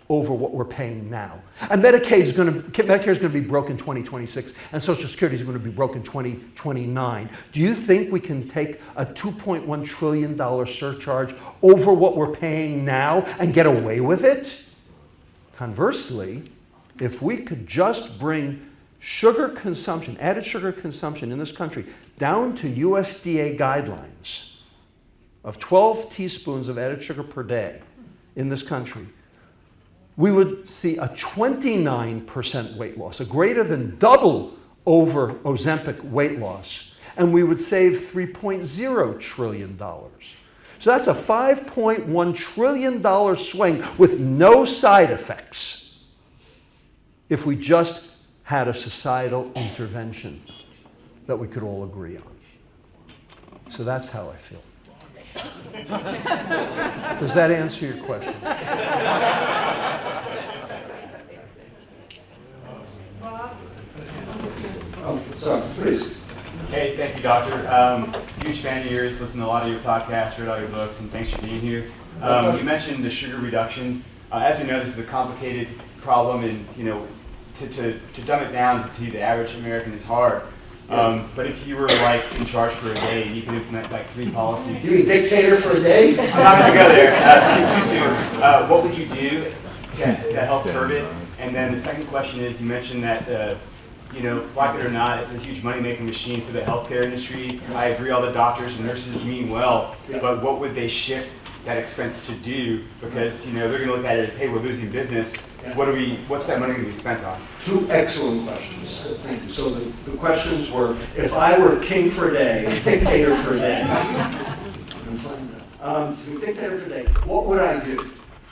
over what we're paying now. And Medicare is going to be broke in 2026, and Social Security is going to be broke in 2029. Do you think we can take a $2.1 trillion surcharge over what we're paying now and get away with it? Conversely, if we could just bring sugar consumption, added sugar consumption in this country, down to USDA guidelines of 12 teaspoons of added sugar per day in this country, we would see a 29% weight loss, a greater than double over Ozempic weight loss, and we would save $3.0 trillion. So that's a $5.1 trillion swing with no side effects if we just had a societal intervention that we could all agree on. So that's how I feel. Does that answer your question? So, please. Hey, thank you, doctor. Huge fan of yours, listen to a lot of your podcasts, read all your books, and thanks for being here. You mentioned the sugar reduction. As we know, this is a complicated problem, and to dumb it down to the average American is hard. But if you were like in charge for a day, you could implement like 3 policies. You mean dictator for a day? I'm not going to go there too soon. What would you do to help curb it? And then the second question is, you mentioned that, you know, like it or not, it's a huge money-making machine for the healthcare industry. I agree, all the doctors and nurses mean well, but what would they shift that expense to do? Because, you know, they're going to look at it as, hey, we're losing business. What's that money going to be spent on? 2 excellent questions. Thank you. So the questions were, if I were king for a day, dictator for a day, dictator for a day, what would I do?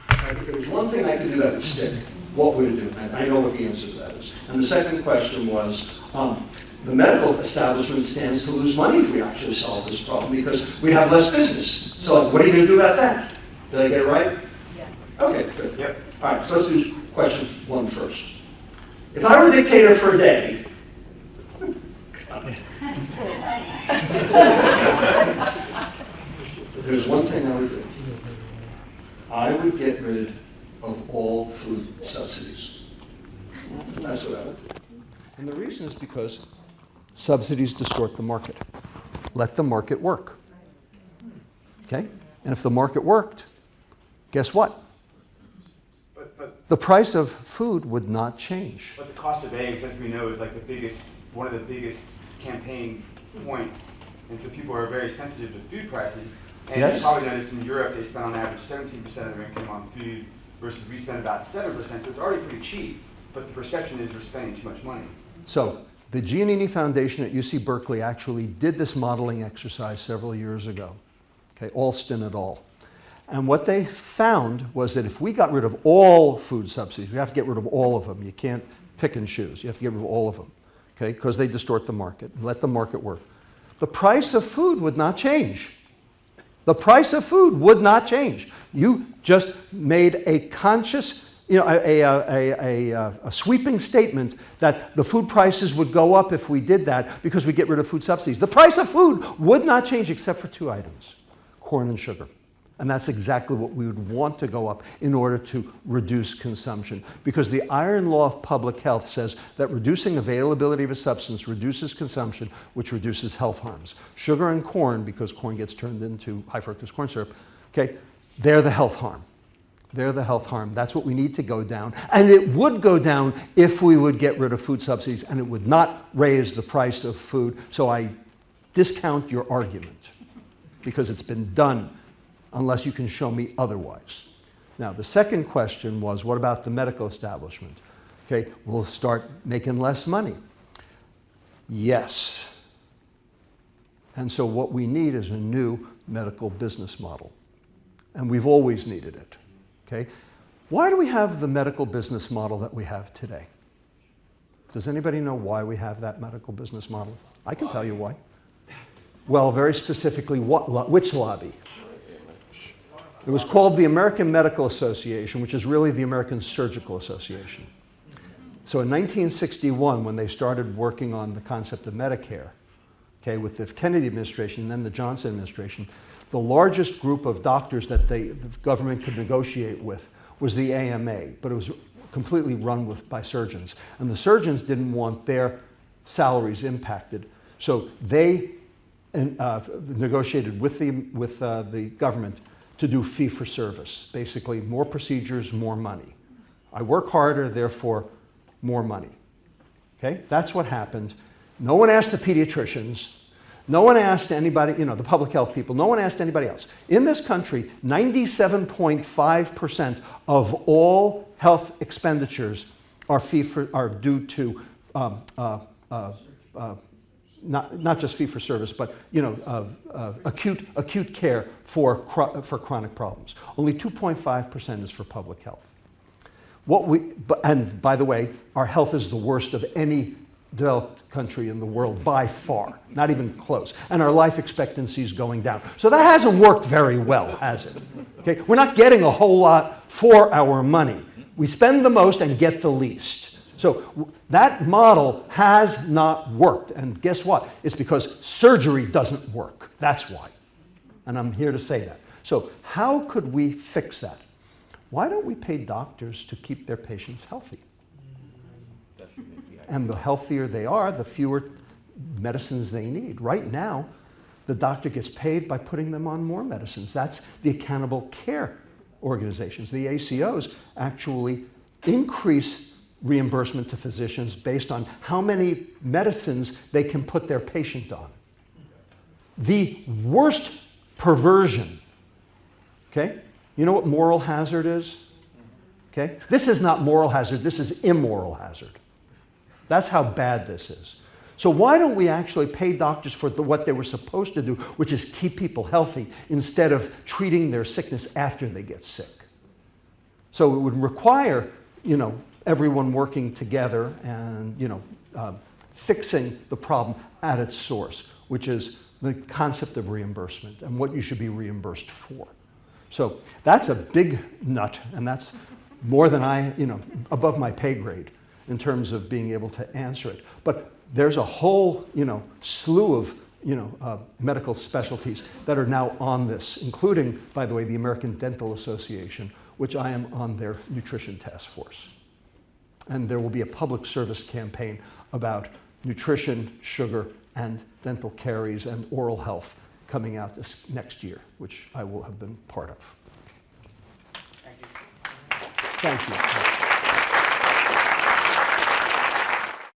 If there was one thing I could do that would stick, what would it do? And I know what the answer to that is. And the second question was, the medical establishment stands to lose money if we actually solve this problem because we have less business. So what are you going to do about that? Did I get it right? Yeah. Okay, good. Yep. All right, so let's do question 1 first. If I were dictator for a day, there's one thing I would do. I would get rid of all food subsidies. That's what I would do. And the reason is because subsidies distort the market. Let the market work. Okay? And if the market worked, guess what? The price of food would not change. But the cost of eggs, as we know, is like one of the biggest campaign points. And so people are very sensitive to food prices. And Yes. you probably noticed in Europe, they spend on average 17% of their income on food versus we spend about 7%. So it's already pretty cheap, but the perception is we're spending too much money. So the Giannini Foundation at UC Berkeley actually did this modeling exercise several years ago. Okay, Alston et al. And what they found was that if we got rid of all food subsidies, we have to get rid of all of them. You can't pick and choose. You have to get rid of all of them, okay, because they distort the market. Let the market work. The price of food would not change. The price of food would not change. You just made a conscious, a sweeping statement that the food prices would go up if we did that because we get rid of food subsidies. The price of food would not change except for 2 items, corn and sugar. And that's exactly what we would want to go up in order to reduce consumption. Because the iron law of public health says that reducing availability of a substance reduces consumption, which reduces health harms. Sugar and corn, because corn gets turned into high fructose corn syrup, okay, they're the health harm. They're the health harm. That's what we need to go down. And it would go down if we would get rid of food subsidies, and it would not raise the price of food. So I discount your argument, because it's been done unless you can show me otherwise. Now, the second question was, what about the medical establishment? Okay, we'll start making less money. Yes. And so what we need is a new medical business model. And we've always needed it. Okay? Why do we have the medical business model that we have today? Does anybody know why we have that medical business model? I can tell you why. Well, very specifically, which lobby? It was called the American Medical Association, which is really the American Surgical Association. So in 1961, when they started working on the concept of Medicare, okay, with the Kennedy administration and then the Johnson administration, the largest group of doctors that the government could negotiate with was the AMA, but it was completely run by surgeons. And the surgeons didn't want their salaries impacted, so they negotiated with the government to do fee-for-service. Basically, more procedures, more money. I work harder, therefore, more money. Okay? That's what happened. No one asked the pediatricians. No one asked anybody, the public health people. No one asked anybody else. In this country, 97.5% of all health expenditures are due to not just fee-for-service, but acute care for chronic problems. Only 2.5% is for public health. And by the way, our health is the worst of any developed country in the world by far, not even close. And our life expectancy is going down. So that hasn't worked very well, has it? Okay? We're not getting a whole lot for our money. We spend the most and get the least. So that model has not worked. And guess what? It's because surgery doesn't work. That's why. And I'm here to say that. So how could we fix that? Why don't we pay doctors to keep their patients healthy? And the healthier they are, the fewer medicines they need. Right now, the doctor gets paid by putting them on more medicines. That's the accountable care organizations. The ACOs actually increase reimbursement to physicians based on how many medicines they can put their patient on. The worst perversion, okay? You know what moral hazard is? Okay? This is not moral hazard, this is immoral hazard. That's how bad this is. So why don't we actually pay doctors for what they were supposed to do, which is keep people healthy, instead of treating their sickness after they get sick? So it would require, everyone working together and, fixing the problem at its source, which is the concept of reimbursement and what you should be reimbursed for. So that's a big nut, and that's more than above my pay grade in terms of being able to answer it. But there's a whole, slew of, medical specialties that are now on this, including, by the way, the American Dental Association, which I am on their nutrition task force. And there will be a public service campaign about nutrition, sugar, and dental caries and oral health coming out this next year, which I will have been part of. Thank you. Thank you.